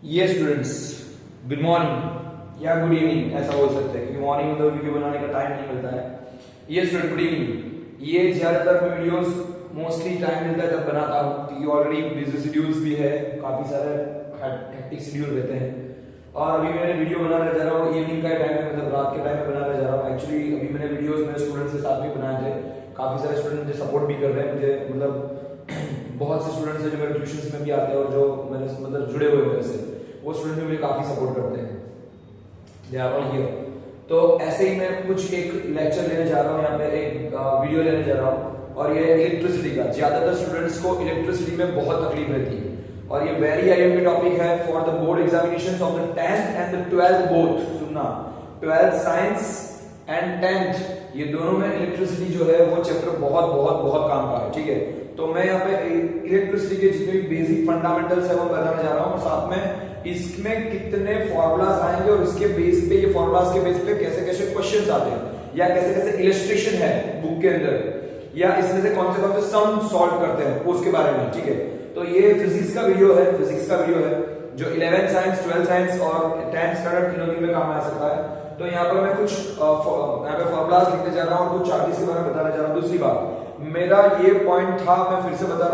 ये students, good morning या good evening ऐसा बोल सकते हैं, क्योंकि मॉर्निंग में तो वीडियो बनाने का टाइम नहीं मिलता है। ये स्टूडेंट, गुड इवनिंग। ये ज्यादातर मैं वीडियोस मोस्टली टाइम मिलता है तब बनाता हूँ, क्योंकि ऑलरेडी बिजी शेड्यूल्स भी है, काफी सारे हेक्टिक शेड्यूल रहते हैं। और अभी मैंने वीडियो बनाने जा रहा हूँ इवनिंग का टाइम है, मतलब रात के टाइम में बनाने जा रहा हूँ। एक्चुअली अभी मैंने वीडियोस मेरे स्टूडेंट्स के साथ भी बनाए थे, काफी सारे स्टूडेंट मुझे सपोर्ट भी कर रहे हैं, मुझे मतलब बहुत से स्टूडेंट्स हैं जो मेरे ट्यूशंस में भी आते हैं और जो मेरे मतलब जुड़े हुए मेरे से, वो स्टूडेंट भी मुझे काफी सपोर्ट करते हैं। They are all here. तो ऐसे ही मैं कुछ एक लेक्चर लेने जा रहा हूँ, यहाँ पे एक वीडियो लेने जा रहा हूँ, और ये इलेक्ट्रिसिटी का। ज्यादातर स्टूडेंट्स को इलेक्ट्रिसिटी में बहुत तकलीफ रहती है, और ये वेरी आईएमपी टॉपिक है for the board examinations of the 10th and the 12th both. सुनना, 12th साइंस एंड 10th, ये दोनों में इलेक्ट्रिसिटी जो है वो चैप्टर बहुत बहुत बहुत काम का है, ठीक है। तो मैं यहाँ पे इलेक्ट्रिसिटी के जितने भी बेसिक फंडामेंटल्स है वो बताने जा रहा हूँ, और साथ में इसमें कितने फॉर्मूलाज आएंगे और इसके बेस पे, ये फॉर्मूलाज के बेस पे कैसे कैसे क्वेश्चंस आते हैं, या कैसे कैसे इलस्ट्रेशन है बुक के अंदर, या इसमें से कौन से सम सॉल्व करते हैं उसके बारे में, ठीक है। तो ये फिजिक्स का वीडियो है, फिजिक्स का वीडियो है जो 11th साइंस, 12th साइंस और 10th स्टैंडर्ड तीनों में काम आ सकता है। तो यहाँ पर मैं कुछ यहाँ पे फॉर्मूलाज लिखने जा रहा हूँ और कुछ चार्जेस के बारे में बताने जा रहा हूँ। दूसरी बात, मेरा ये पॉइंट था, मैं फिर से बता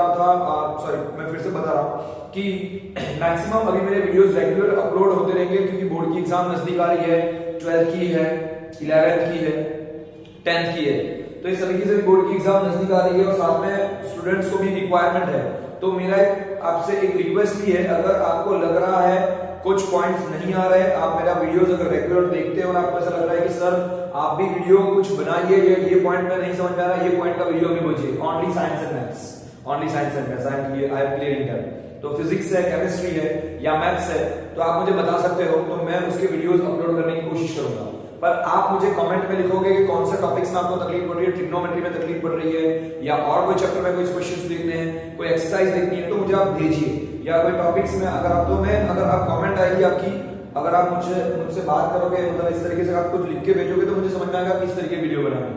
रहा हूँ कि मैक्सिमम अभी मेरे वीडियोस रेगुलर अपलोड होते रहेंगे, क्योंकि बोर्ड की एग्जाम नजदीक आ रही है, 12th की है, 11th की है, 10th की है। तो इस तरीके से बोर्ड की एग्जाम नजदीक आ रही है और साथ में स्टूडेंट्स को भी रिक्वायरमेंट है। तो मेरा आपसे एक रिक्वेस्ट भी है, अगर आपको लग रहा है कुछ पॉइंट्स नहीं आ रहे, आप मेरा वीडियोस अगर रेगुलर देखते हो और आपको ऐसा लग रहा है कि सर आप भी वीडियो कुछ बनाइए, ये पॉइंट में नहीं समझ में आ रहा, ये पॉइंट का वीडियो भी मुझे only science and maths, only science and maths, I am clearing that. तो फिजिक्स है, केमिस्ट्री है या मैथ्स है, तो आप मुझे बता सकते हो, तो मैं उसके वीडियोस अपलोड करने की कोशिश करूंगा। पर आप मुझे कमेंट में लिखोगे कि कौन से टॉपिक्स में आपको तकलीफ पड़ रही है, ट्रिग्नोमेट्री में तकलीफ पड़ रही है, या और कोई चैप्टर में कोई क्वेश्चंस देखने हैं, कोई एक्सरसाइज देखनी है, तो मुझे आप भेजिए। या कोई टॉपिक्स में अगर आप, तो मैं अगर आप कमेंट आएगी आपकी, अगर आप मुझसे बात करोगे, मतलब इस तरीके से आप कुछ लिख के भेजोगे, तो मुझे समझ में आएगा किस तरीके की वीडियो बनानी।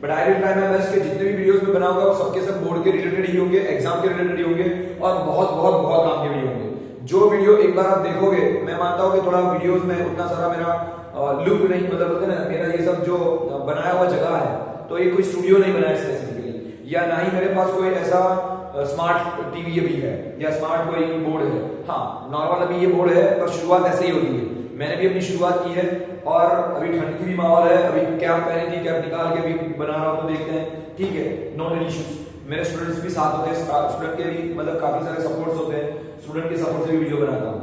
But I will try my best कि जितने भी वीडियोस में बनाऊंगा वो सबके सब बोर्ड के रिलेटेड ही होंगे, एग्जाम के रिलेटेड ही होंगे, और बहुत बहुत बहुत काम के वीडियो होंगे। जो वीडियो एक बार आप देखोगे, मैं मानता हूँ कि थोड़ा वीडियोस में उतना सारा मेरा लुक नहीं, मतलब होता है ना, मेरा ये सब जो बनाया हुआ जगह है, तो ये कोई स्टूडियो नहीं बनाया स्पेसिफिकली, या ना ही मेरे पास कोई ऐसा स्मार्ट टीवी भी है या स्मार्ट कोई बोर्ड है। हाँ, नॉर्मल अभी ये बोर्ड है, पर शुरुआत ऐसे ही होती है। मैंने भी अपनी शुरुआत की है, और अभी ठंड की भी माहौल है, अभी कैप पहनी थी, कैप निकाल के भी बना रहा हूँ, तो देखते हैं, ठीक है, नो इश्यूज। मेरे स्टूडेंट्स भी साथ होते हैं, स्टूडेंट के भी मतलब काफी सारे सपोर्ट्स होते हैं, स्टूडेंट के सपोर्ट से भी वीडियो बनाता हूँ।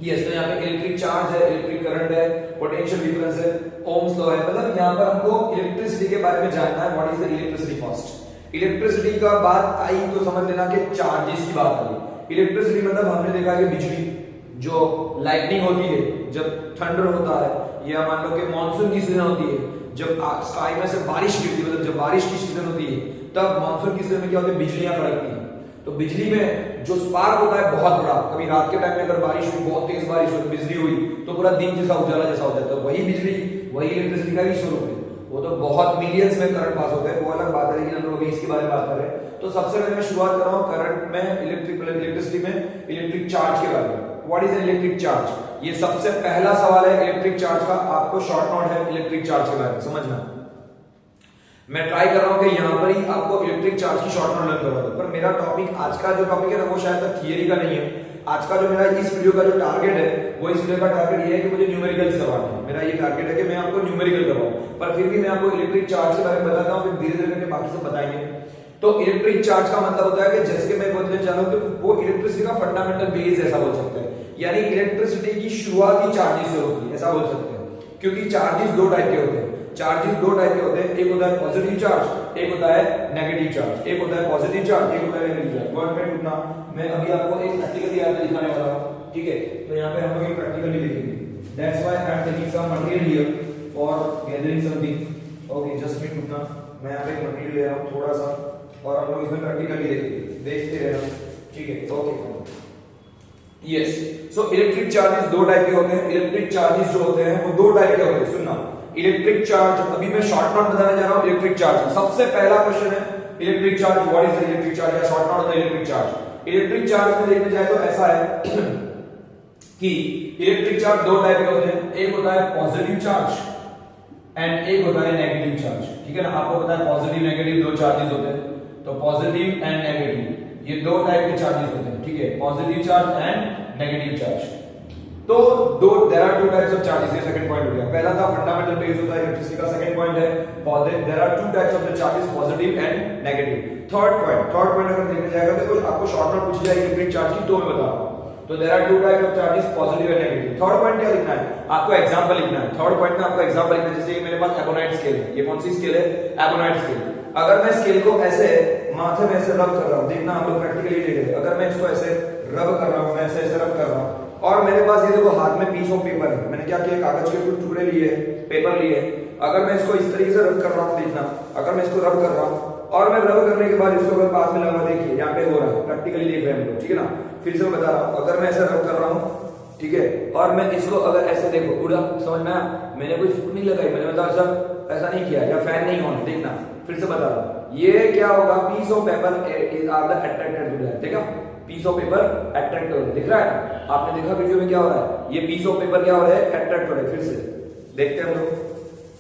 यस, तो यहाँ पे इलेक्ट्रिक चार्ज है, इलेक्ट्रिक करंट है, पोटेंशियल डिफरेंस है, ओम्स लॉ है, मतलब यहाँ पर हमको इलेक्ट्रिसिटी के बारे में जानना है। What is the electricity first. Electricity का बात आई तो समझ लेना कि चार्जेस की बात आई। इलेक्ट्रिसिटी मतलब हमने देखा कि बिजली, जो लाइटनिंग होती है जब थंडर होता है, या मान लो कि मानसून की सीजन होती है, जब स्काई में से बारिश गिरती है, मतलब जब बारिश की सीजन होती है, तब मानसून की सीजन में क्या होती है, बिजलियां कड़कती है। तो बिजली में जो स्पार्क होता है बहुत बड़ा, कभी रात के टाइम में अगर बारिश हुई, बहुत तेज बारिश हुई, बिजली हुई, तो पूरा दिन जैसा उजाला जैसा हो जाता है। वही बिजली, वही इलेक्ट्रिसिटी का ही स्वरूप है। वो तो बहुत मिलियंस में करंट पास होता है, वो अलग बात है, लेकिन हम लोग इसके बारे में बात कर रहे हैं। तो सबसे पहले मैं शुरुआत कर रहा हूँ करंट में, इलेक्ट्रिसिटी में इलेक्ट्रिक चार्ज के बारे में। What is an electric charge, ये सबसे पहला सवाल है इलेक्ट्रिक चार्ज का। आपको शॉर्ट नोट है इलेक्ट्रिक चार्ज के बारे में समझना। मैं ट्राई कर रहा हूं कि यहां पर ही आपको इलेक्ट्रिक चार्ज की शॉर्ट नोट लर्न करवा दूं, पर मेरा टॉपिक, आज का जो टॉपिक है ना, वो शायद तक थियरी का नहीं है। आज का जो मेरा इस वीडियो का जो टारगेट है, वो इस वीडियो का टारगेट ये है कि मुझे न्यूमेरिकल्स करवाना है। मेरा ये टारगेट है कि मैं आपको न्यूमेरिकल करवाऊं, पर फिर भी मैं आपको इलेक्ट्रिक चार्ज के बारे में बताता हूं, फिर धीरे धीरे करके बाकी सब बताएंगे। तो इलेक्ट्रिक चार्ज का मतलब होता है कि जैसे कि मैं बोलने जा रहा हूं कि वो इलेक्ट्रिसिटी का फंडामेंटल बेस ऐसा बोल सकते हैं, यानी इलेक्ट्रिसिटी की शुरुआती चार्जेस से होती है, ऐसा बोल सकते हैं। क्योंकि चार्जेस दो टाइप के होते हैं, चार्जेस दो टाइप के होते हैं, एक होता है पॉजिटिव चार्ज, एक होता है नेगेटिव चार्ज। एक होता है पॉजिटिव चार्ज, एक होता है नेगेटिव चार्ज। वन मिनट रुकना, मैं अभी आपको एक प्रैक्टिकली यहाँ पे दिखाने वाला हूँ, ठीक है। तो यहाँ पे हम लोग एक प्रैक्टिकली लिखेंगे, that's why I am taking some material here for gathering something. Okay, just minute रुकना, मैं यहाँ पे एक मटेरियल ले रहा हूँ थोड़ा सा, और हम लोग इसमें प्रैक्टिकली देखते रहना, ठीक है। Okay, yes. So electric charges दो टाइप के होते हैं। इलेक्ट्रिक चार्जेस जो होते हैं वो दो टाइप के होते हैं, सुनना। इलेक्ट्रिक चार्ज, अभी मैं शॉर्ट नोट बताने जा रहा हूं इलेक्ट्रिक चार्ज। सबसे पहला क्वेश्चन है electric charge, what is the electric charge, या शॉर्ट नोट होता है इलेक्ट्रिक चार्ज। इलेक्ट्रिक चार्ज में देखने जाए तो ऐसा है कि इलेक्ट्रिक चार्ज दो टाइप के होते हैं, एक होता है पॉजिटिव चार्ज एंड एक होता है नेगेटिव चार्ज। ठीक है ना, आपको पता है पॉजिटिव नेगेटिव दो चार्जेस होते हैं, तो पॉजिटिव एंड नेगेटिव ये दो टाइप के चार्जेस होते हैं। ठीक है, positive charge and negative charge. तो दो there are two types of charges, ये सेकंड पॉइंट हो गया। पहला था फंडामेंटल बेस होता है इलेक्ट्रिसिटी का, सेकंड पॉइंट है there are two types of the charges positive and negative. Third point अगर देखने जाएगा तो आपको शॉर्ट नोट पूछी जाएगी इलेक्ट्रिक चार्ज की, तो मैं बता रहा हूं। तो there are two types of charges positive and negative. Third point क्या लिखना है आपको, एग्जांपल लिखना है। थर्ड पॉइंट में आपको एग्जांपल लिखना है, जैसे मेरे पास एबोनाइट स्केल है, ये कौन सी स्केल है, एबोनाइट स्केल। अगर मैं स्केल को ऐसे माथे में ऐसे रब कर रहा हूं, देखना हम लोग प्रैक्टिकली देख रहे हैं, अगर मैं इसको ऐसे रब कर रहा हूं, मैं ऐसे रब कर रहा हूं, और मेरे पास ये देखो हाथ में पीस ऑफ पेपर है, मैंने क्या किया, कागज के कुछ टुकड़े लिए, पेपर लिए। अगर मैं इसको इस तरीके से रब कर रहा हूं, देखना अगर मैं इसको रब कर रहा हूं और मैं रब करने के बाद इसको अगर पास में लगा, देखिए यहाँ पे हो रहा है, प्रैक्टिकली देख रहे हैं हम लोग। ठीक है ना, फिर से मैं बता रहा हूं, अगर मैं ऐसे रब कर रहा हूं, ठीक है, और मैं इसको अगर ऐसे देखो, पूरा समझ में आया, मैंने कोई फूट नहीं लगाई, मैंने मतलब ऐसा नहीं किया, या फैन नहीं ऑन, देखना फिर से बता रहा हूं, ये क्या होगा, piece of paper is are the attracted to that. देखा, पीस ऑफ पेपर अट्रैक्ट हो रहा है, दिख रहा है, आपने देखा वीडियो में क्या हो रहा है, ये पीस ऑफ पेपर क्या हो रहा है, अट्रैक्ट हो रहा है। फिर से देखते हैं हम लोग,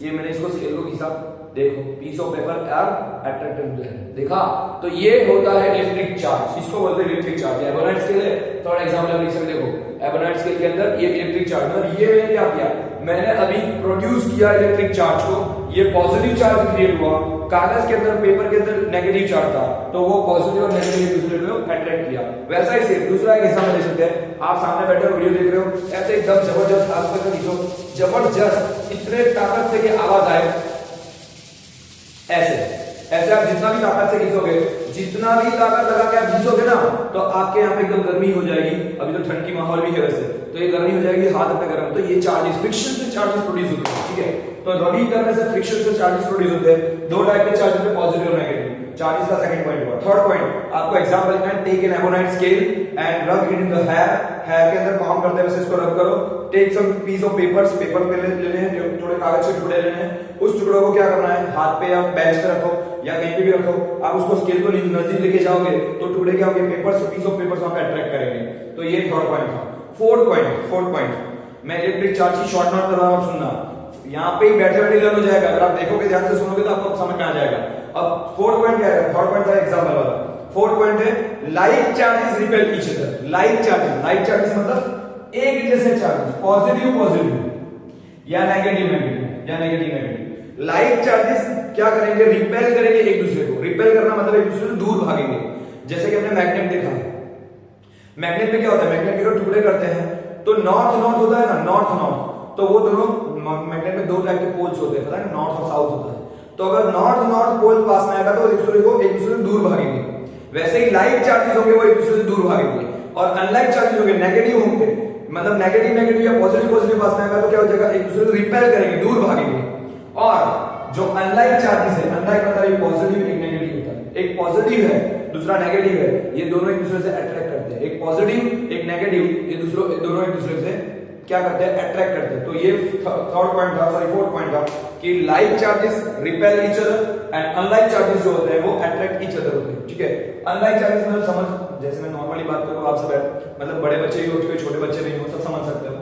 ये मैंने इसको स्केल को खींचा, देखो piece of paper are attracted to that, देखा। तो ये होता है इलेक्ट्रिक चार्ज, इसको बोलते हैं इलेक्ट्रिक चार्ज। एबोनाइट स्केल है, थोड़ा एग्जांपल लिख सकते, देखो एबोनाइट स्केल के अंदर ये इलेक्ट्रिक चार्ज, और ये मैंने क्या किया, मैंने अभी प्रोड्यूस किया इलेक्ट्रिक चार्ज को, ये पॉजिटिव चार्ज क्रिएट हुआ, कागज के अंदर पेपर के अंदर नेगेटिव चार्ज था, तो वो पॉजिटिव और नेगेटिव दूसरे को अट्रैक्ट किया। वैसा ही से दूसरा एक एग्जांपल ले सकते हैं, आप सामने बैठे हो वीडियो देख रहे हो, ऐसे एकदम जबरदस्त खास करके खींचो, जबरदस्त इतने ताकत से कि आवाज आए, ऐसे आप जितना भी ताकत से खींचोगे, जितना भी ताकत लगा के आप खींचोगे ना, तो आपके यहाँ पे एकदम गर्मी हो जाएगी। अभी तो ठंड की माहौल भी है वैसे, तो ये गर्मी हो जाएगी, हाथ पे गर्म, तो ये चार्जेस फ्रिक्शन से चार्जेस प्रोड्यूस होते हैं। ठीक है, तो रबिंग करने से फ्रिक्शन से चार्जेस प्रोड्यूस होते हैं। दो टाइप के चार्जेस है, पॉजिटिव और नेगेटिव। चार्जेस का सेकंड पॉइंट हुआ। थर्ड पॉइंट आपको एग्जांपल लिखना है, take an ebonite scale and rub it in the hair के अंदर काम करते हैं वैसे इसको रब करो। Take some piece of paper पे लेने हैं, जो थोड़े कागज के टुकड़े लेने हैं, उस टुकड़ों को क्या करना है, हाथ पे या बेंच पे रखो या कहीं पे भी रखो, आप उसको स्केल को नजदीक लेके जाओगे तो टुकड़े क्या होंगे, पेपर्स, पीस ऑफ पेपर्स वहां पे अट्रैक्ट करेंगे। तो ये थर्ड पॉइंट था। फोर्थ पॉइंट मैं इलेक्ट्रिक चार्ज की शॉर्ट नोट कर रहा हूं, सुनना, यहाँ पे ही बैठे बैठे लर्न हो जाएगा, अगर आप देखोगे ध्यान से सुनोगे तो आपको समझ में आ जाएगा। अब फोर्थ पॉइंट क्या है, थर्ड पॉइंट था एग्जांपल वाला, फोर्थ पॉइंट है like charges repel each other. Like charges मतलब एक जैसे चार्जेस, पॉजिटिव या नेगेटिव। लाइक चार्जेस क्या करेंगे, रिपेल करेंगे एक दूसरे को। रिपेल करना मतलब एक दूसरे से दूर भागेंगे। जैसे कि हमने मैग्नेट देखा, मैग्नेट में क्या होता है, मैग्नेट के टुकड़े करते हैं तो नॉर्थ होता है ना, नॉर्थ, तो वो दोनों मैग्नेट में दो टाइप के पोल्स होते हैं, पता है, नॉर्थ और साउथ होता है। तो अगर नॉर्थ पोल पास में आएगा तो एक दूसरे से दूर भागेंगे। वैसे ही लाइक चार्जेस होंगे वो एक दूसरे से दूर भागेंगे, और अनलाइक चार्जेस होंगे, नेगेटिव होंगे, मतलब नेगेटिव या पॉजिटिव पास में आएगा तो क्या हो जाएगा, एक दूसरे से रिपेल करेंगे, दूर भागेंगे। और जो अनलाइक चार्जेस है, अनलाइक मतलब एक पॉजिटिव एक नेगेटिव होता है, एक पॉजिटिव है दूसरा नेगेटिव है, ये दोनों एक दूसरे से अट्रैक्ट करते हैं। एक पॉजिटिव एक नेगेटिव, ये दोनों एक दूसरे से क्या करते हैं, अट्रैक्ट करते हैं। तो ये फोर्थ पॉइंट था कि like charges repel each other and unlike charges जो होते हैं वो अट्रैक्ट ईच अदर होते हैं। ठीक है, अनलाइक चार्जेस मतलब समझ, जैसे मैं नॉर्मली बात करूं आप सब, मतलब बड़े बच्चे ही हो, छोटे बच्चे नहीं हो, सब समझ सकते हो।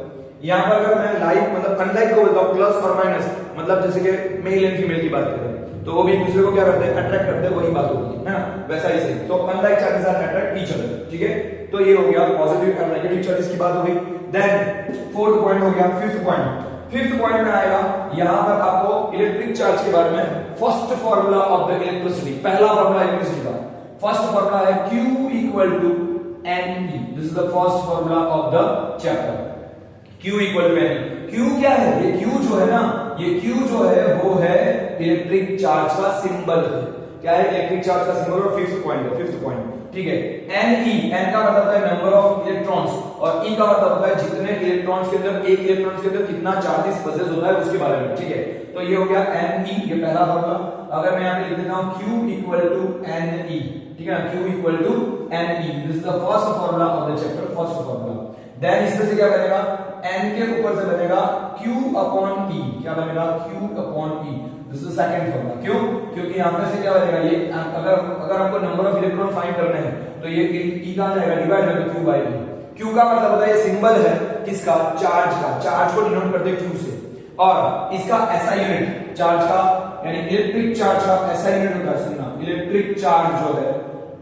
यहाँ पर अगर मैं लाइक मतलब अनलाइक को बोलता हूं, प्लस और माइनस, मतलब जैसे कि मेल एंड फीमेल की बात करें तो वो भी एक दूसरे को क्या करते हैं, अट्रैक्ट करते हैं, वही बात होगी, है ना, वैसा ही सही। तो unlike charges are attract each other. ठीक है, तो ये हो गया पॉजिटिव और नेगेटिव चार्जेस की बात हो गई। देन फोर्थ पॉइंट हो गया। फिफ्थ पॉइंट में आएगा, यहां पर आपको इलेक्ट्रिक चार्ज के बारे में first formula of the electricity, पहला फार्मूला इलेक्ट्रिसिटी का फर्स्ट फार्मूला है Q equal to NE। This is the first formula of the chapter, Q equal to NE। Q क्या है, ये Q जो है ना, ये Q जो है वो है इलेक्ट्रिक चार्ज का सिंबल है। क्या है, इलेक्ट्रिक चार्ज का सिंबल। और फिफ्थ पॉइंट, ठीक है, N का मतलब है नंबर ऑफ इलेक्ट्रॉन्स, और E का मतलब होता है जितने इलेक्ट्रॉन्स के अंदर, एक इलेक्ट्रॉन के अंदर कितना चार्जेस पजेस होता है उसके बारे में। ठीक है, तो ये हो गया Ne, ये पहला फार्मूला। अगर मैं यहाँ पे लिख देता हूँ Q इक्वल टू Ne, ठीक है ना, Q equal to Ne, this is the first formula of the chapter, first formula. Then इसमें से क्या बनेगा, N के ऊपर से बनेगा Q अपॉन E, क्या बनेगा, Q upon E, this is second formula. क्यों, क्योंकि यहां पे से क्या बनेगा, ये अगर हमको नंबर ऑफ इलेक्ट्रॉन फाइंड करने हैं तो ये E कहां जाएगा, डिवाइड होगा Q बाय E। Q का मतलब होता है ये सिंबल है, किसका, चार्ज का, चार्ज को डिनोट करते हैं Q से, और इसका SI यूनिट चार्ज का यानी इलेक्ट्रिक चार्ज का SI यूनिट होता है, सुनना, इलेक्ट्रिक चार्ज जो है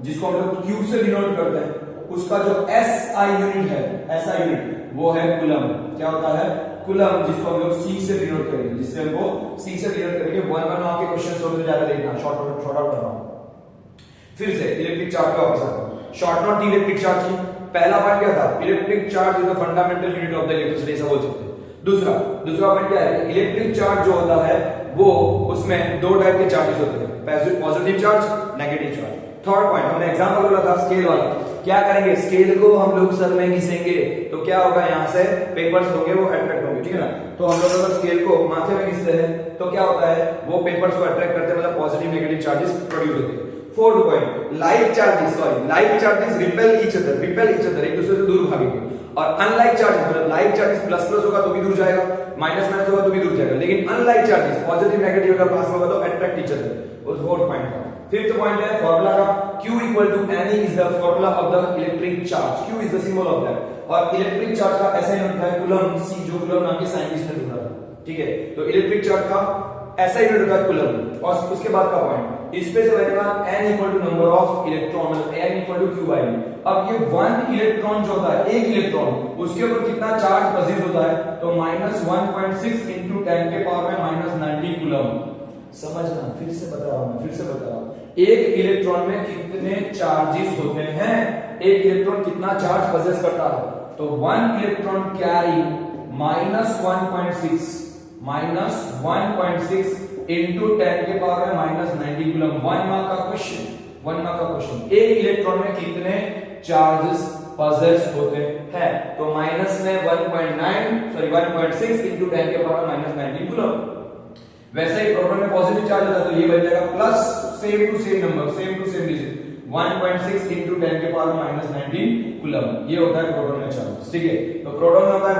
जिसको हम लोग Q से डिनोट करते हैं, उसका जो SI यूनिट है, SI यूनिट वो है कूलम। क्या होता है, कूलम, जिसको हम लोग C से डिनोट करेंगे, जिससे हमको C से डिनोट करेंगे। वन वन आपके क्वेश्चन होते जाकर देखना, शॉर्ट आउट कर रहा हूं। फिर से इलेक्ट्रिक चार्ज का वापस आता हूं, शॉर्ट नोट इलेक्ट्रिक चार्ज की पहला पॉइंट क्या था, electric charge is the fundamental unit of the electricity, ऐसा बोल सकते हैं। दूसरा पॉइंट क्या है, इलेक्ट्रिक चार्ज जो होता है वो उसमें दो टाइप के चार्जेस होते हैं, positive charge, negative charge. Third point हमने एग्जांपल बोला था स्केल वाला, क्या करेंगे, स्केल को हम लोग सर में घिसेंगे तो क्या होगा, यहां से पेपर्स होंगे वो अट्रैक्ट होंगे, ठीक है ना। तो हम लोग अगर स्केल को माथे में घिसते हैं तो क्या होता है, वो पेपर्स को अट्रैक्ट करते हैं, मतलब पॉजिटिव नेगेटिव चार्जेस प्रोड्यूस होते हैं। Fourth point, like charges repel each other, एक दूसरे से दूर भागेंगे, और अनलाइक चार्जेस, मतलब लाइक चार्जेस प्लस प्लस होगा तो भी दूर जाएगा, माइनस माइनस होगा तो भी दूर जाएगा, लेकिन अनलाइक चार्जेस पॉजिटिव नेगेटिव अगर पास होगा तो अट्रैक्ट ईच अदर। उस फोर्थ पॉइंट का फिफ्थ पॉइंट है फॉर्मूला का, Q equal to Ne is the formula of the electric charge, Q is the symbol of that, और इलेक्ट्रिक चार्ज का ऐसा यूनिट है कूलम, C जो कूलम नाम के साइंटिस्ट ने ढूंढा था, ठीक है। तो इलेक्ट्रिक चार्ज का ऐसा यूनिट होता है कूलम। और उसके बाद का पॉइंट, इस पे से बनेगा n equal to number of electron, n equal to Q/E। अब ये वन इलेक्ट्रॉन जो होता है, एक इलेक्ट्रॉन, उसके ऊपर कितना चार्ज पॉजिटिव होता है, तो -1.6 into 10 के पावर में -90 कूलम। समझना, फिर से बता रहा हूं, एक इलेक्ट्रॉन में कितने चार्जेस होते हैं, एक इलेक्ट्रॉन कितना चार्ज पॉजेस करता है, तो वन इलेक्ट्रॉन कैरी -1.6 into 10 के पावर में -90 कूलम। वन मार्क का क्वेश्चन, एक इलेक्ट्रॉन में कितने चार्जेस पॉजेस होते हैं, तो माइनस में 1.6 into 10 के पावर -90 कूलम। वैसे ही प्रोटॉन में पॉजिटिव चार्ज होता है तो ये बन जाएगा plus same to same number, same to same digit, 1.6 into 10 के पावर -90 कूलम, ये होता है प्रोटॉन में चार्ज, ठीक है। तो प्रोटॉन में होता है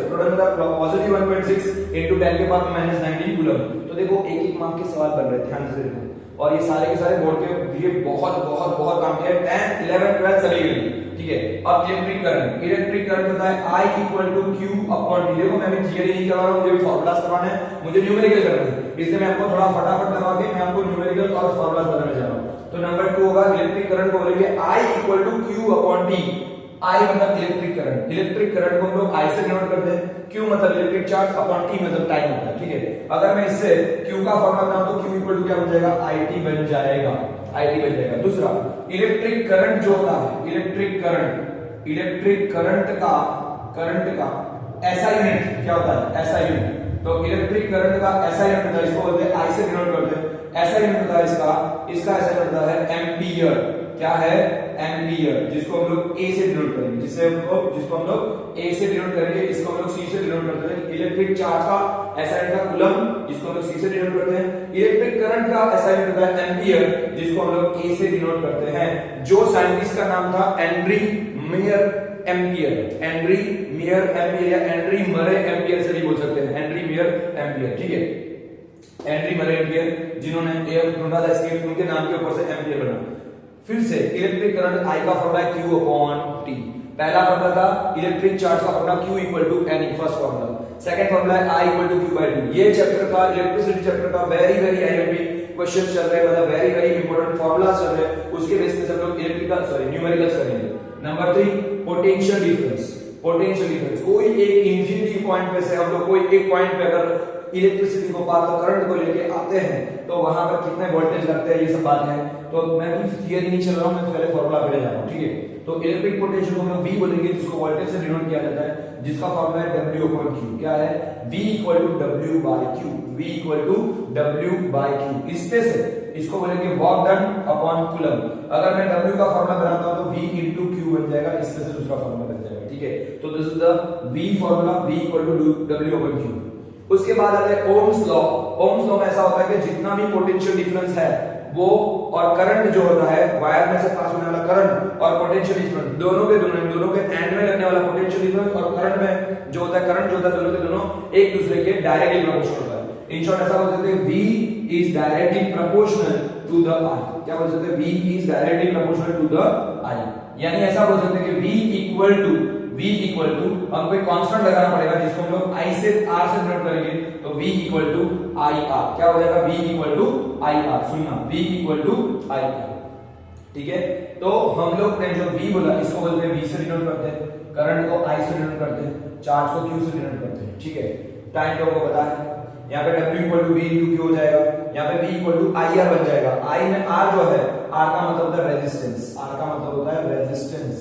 प्रोटॉन होता है पॉजिटिव 1.6 into 10 के पावर -90 कूलम। तो देखो एक एक मार्क के सवाल बन रहे हैं, ध्यान से देखो, और ये सारे के सारे बोर्ड के लिए बहुत बहुत बहुत काम किया है, 10 11 12 सभी के लिए, ठीक है। अब इलेक्ट्रिक करंट होता है I इक्वल टू Q/T। देखो मैं भी थियरी नहीं करवा रहा हूं, मुझे भी फॉर्मूलास करवाने हैं, मुझे न्यूमेरिकल करना है, इसलिए मैं आपको थोड़ा फटाफट लगा के मैं आपको न्यूमेरिकल और फॉर्मूलास बताने जा रहा हूं। तो नंबर 2 होगा इलेक्ट्रिक करंट को बोलेंगे I equal to Q/T। I मतलब इलेक्ट्रिक करंट को हम लोग I से डिनोट करते हैं, Q मतलब इलेक्ट्रिक चार्ज अपॉन T मतलब टाइम होता है, ठीक है। अगर मैं इससे Q का फॉर्मूला बनाऊं तो Q इक्वल टू क्या बन जाएगा, IT बन जाएगा। दूसरा, इलेक्ट्रिक करंट जो होता है, इलेक्ट्रिक करंट का ऐसा यूनिट क्या होता है, ऐसा यूनिट, तो इलेक्ट्रिक करंट का ऐसा यूनिट होता है, इसको बोलते हैं I से डिनोट करते हैं, ऐसा यूनिट होता है इसका ऐसा यूनिट होता है एम्पियर। क्या है, एम्पियर, जिसको हम लोग A से डिनोट करेंगे, जिसको हम लोग A से डिनोट करेंगे, इसको हम लोग C से डिनोट करते हैं। इलेक्ट्रिक चार्ज का ऐसा यूनिट है कूलम, जिसको हम लोग C से डिनोट करते हैं। इलेक्ट्रिक करंट का ऐसा यूनिट होता है एम्पियर, जिसको हम लोग A से डिनोट करते हैं। जो साइंटिस्ट का नाम था एंड्री मेयर एम्पियर या एंड्री मरे एम्पियर से भी बोल सकते हैं, एंड्री मेयर एम्पियर, ठीक है। एंड्री मरे एम्पियर जिन्होंने एयर ढूंढा था, इसके उनके नाम के ऊपर से एम्पियर बना। फिर से इलेक्ट्रिक करंट I का फॉर्मूला है Q/T। पहला फॉर्मूला था इलेक्ट्रिक चार्ज का formula Q equal to Ne, first formula. Second formula है I इक्वल टू Q/2। ये चैप्टर का, इलेक्ट्रिसिटी चैप्टर का वेरी IMP क्वेश्चंस चल रहे हैं, मतलब वेरी इंपॉर्टेंट फॉर्मूलास चल रहे हैं, उसके बेस पे सब लोग न्यूमेरिकल्स करेंगे। Number 3, potential difference. कोई एक इंफिनिटी पॉइंट पे से हम लोग कोई एक पॉइंट पे अगर इलेक्ट्रिसिटी को पार तो करंट को लेके आते हैं तो वहां पर कितने वोल्टेज लगते हैं, ये सब बात है। तो मैं भी थियरी नहीं चल रहा हूं, मैं पहले फॉर्मूला पे जा रहा हूं, ठीक है। तो इलेक्ट्रिक पोटेंशियल को हम लोग V बोलेंगे, जिसको वोल्टेज से डिनोट किया जाता है, जिसका फॉर्मूला है W/Q। क्या है, V इक्वल टू W/Q। इसको बोलेंगे वर्क डन अपॉन कूलम। अगर मैं W का फॉर्मूला बनाता हूं तो V into Q बन जाएगा, इससे से दूसरा फॉर्मूला बन जाएगा, ठीक है। तो this is the V formula, V equal to W/Q। उसके बाद आता है ओम्स लॉ। ओम्स लॉ में ऐसा होता है कि जितना भी पोटेंशियल डिफरेंस है वो, और करंट जो होता है वायर में से पास होने वाला करंट और पोटेंशियल डिफरेंस दोनों के एंड में लगने वाला पोटेंशियल डिफरेंस और करंट में जो होता है दोनों के दोनों एक दूसरे के डायरेक्टली प्रोपोर्शनल होता है। इन शॉर्ट ऐसा बोल सकते हैं V is directly proportional to the I। क्या बोल सकते हैं, V is directly proportional to the I, यानी ऐसा बोल सकते हैं कि V equal to v equal to, हमको एक कांस्टेंट लगाना पड़ेगा जिसको हम लोग i से r से डिनोट करेंगे, तो v equal to i r, क्या हो जाएगा v equal to i r, सुनना v equal to i r, ठीक है। तो हम लोग ने जो v बोला इसको बोलते हैं v से डिनोट करते हैं, करंट को i से डिनोट करते हैं, चार्ज को q से डिनोट करते हैं, ठीक है। टाइम तो आपको पता है, यहाँ पे w equal to v into q हो जाएगा, यहाँ पे v equal to i r बन जाएगा। i में r जो है, r का मतलब होता है रेजिस्टेंस, r का मतलब होता है रेजिस्टेंस,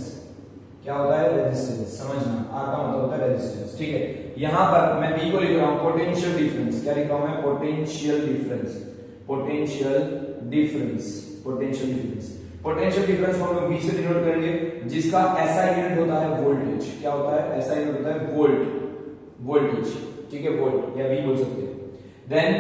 क्या होता है रेजिस्टेंस, समझना, r का मतलब होता है रेजिस्टेंस, ठीक है। यहाँ पर मैं v को लिख रहा हूँ पोटेंशियल डिफरेंस, क्या लिख रहा हूँ मैं, potential difference, potential difference, potential difference. Potential difference को हम लोग v से डिनोट करेंगे, जिसका SI यूनिट होता है वोल्टेज, क्या होता है SI यूनिट होता है वोल्ट, वोल्टेज, ठीक है, वोल्ट या v बोल सकते हैं। देन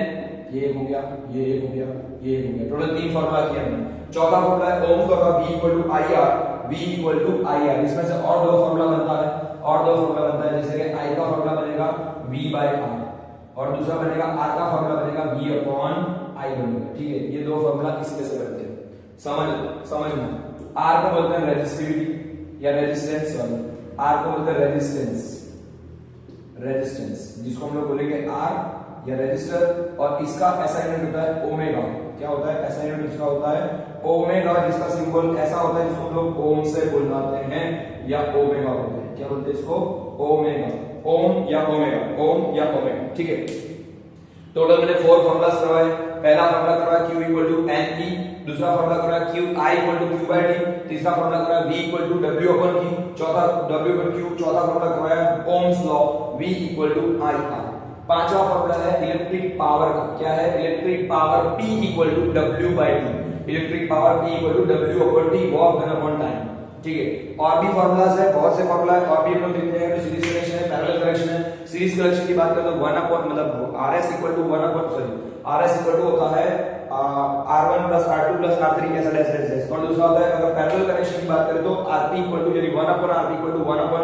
ये एक हो गया, ये एक हो गया, ये एक हो गया, टोटल 3 फार्मूला किया हमने। चौथा फार्मूला है ओम्स लॉ का, v equal to IR, v equal to IR, इसमें से और 2 फार्मूला बनता है, और 2 फार्मूला बनता है, जैसे कि I का फार्मूला बनेगा v by r, और दूसरा बनेगा r का फार्मूला बनेगा v upon I बनेगा, ठीक है। ये 2 फार्मूला इस तरह से बनते हैं, समझना। R को बोलते हैं रेजिस्टिविटी या रेजिस्टेंस, सॉरी, R को बोलते हैं रेजिस्टेंस, रेजिस्टेंस, जिसको हम लोग बोलेंगे R या रेजिस्टर, और इसका SI यूनिट होता है ओमेगा, क्या होता है SI यूनिट इसका होता है ओमेगा, जिसका सिंबल ऐसा होता है जिसको हम लोग ओम से बुलाते हैं या ओमेगा बोलते हैं, क्या बोलते हैं इसको, ओमेगा, ओम या ओमेगा, ओम या ओमेगा, ठीक है। टोटल मैंने 4 फार्मूलास करवाए। पहला फार्मूला करवाया q इक्वल टू ne, दूसरा फार्मूला करवाया q i equal to q by d, तीसरा फार्मूला करवाया v equal to w upon q, चौथा w upon q, चौथा फार्मूला करवाया Ohm's law v equal to i r। पांचवा formula है electric power का, क्या है, electric power p equal to w by d, इलेक्ट्रिक power p equal to w upon d, work done upon time, ठीक है। और भी फार्मूलास है, बहुत से फार्मूला है, और भी हम लोग देखते हैं, सीरीज कनेक्शन है, पैरेलल कनेक्शन है। सीरीज कनेक्शन की बात करें तो 1 अपॉन मतलब rs equal to 1 upon, sorry, rs equal to होता है r1 plus r2 plus r3 ऐसा डैश डैश डैश। और दूसरा होता है, अगर पैरेलल कनेक्शन की बात करें तो rp इक्वल टू, यानी 1 upon rp equal to 1 upon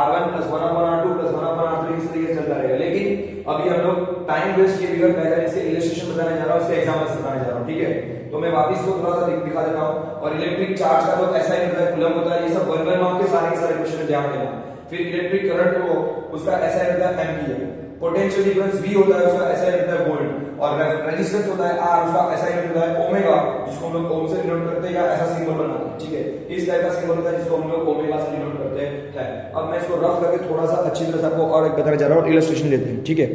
r1 plus 1 upon r2 plus 1 upon r3, इस तरीके से चलता रहेगा। लेकिन अभी हम लोग टाइम वेस्ट किए बगैर पहले इसके इलस्ट्रेशन बताने जा रहा हूं, इसके एग्जांपल्स बताने जा रहा हूं, ठीक है। तो मैं वापस को थोड़ा सा दिखा देता हूं। और इलेक्ट्रिक चार्ज का तो ऐसा ही होता है, कूलम होता है, ये सब 1 1 मार्क के सारे क्वेश्चन में ध्यान देना। फिर इलेक्ट्रिक करंट को, उसका ऐसा होता है एम्पीयर, पोटेंशियल डिफरेंस v होता है, उसका ऐसा होता है वोल्ट, और रेजिस्टेंस होता है r, उसका ऐसा होता है ओमेगा, जिसको हम लोग ओम से डिनोट करते हैं या ऐसा सिंबल बनाते हैं, ठीक है। इस टाइप का सिंबल होता है जिसको हम लोग ओमेगा से डिनोट करते हैं। अब मैं इसको रफ करके थोड़ा सा अच्छी तरह से आपको और एक बताने जा रहा हूं, इलस्ट्रेशन लेते हैं, ठीक है।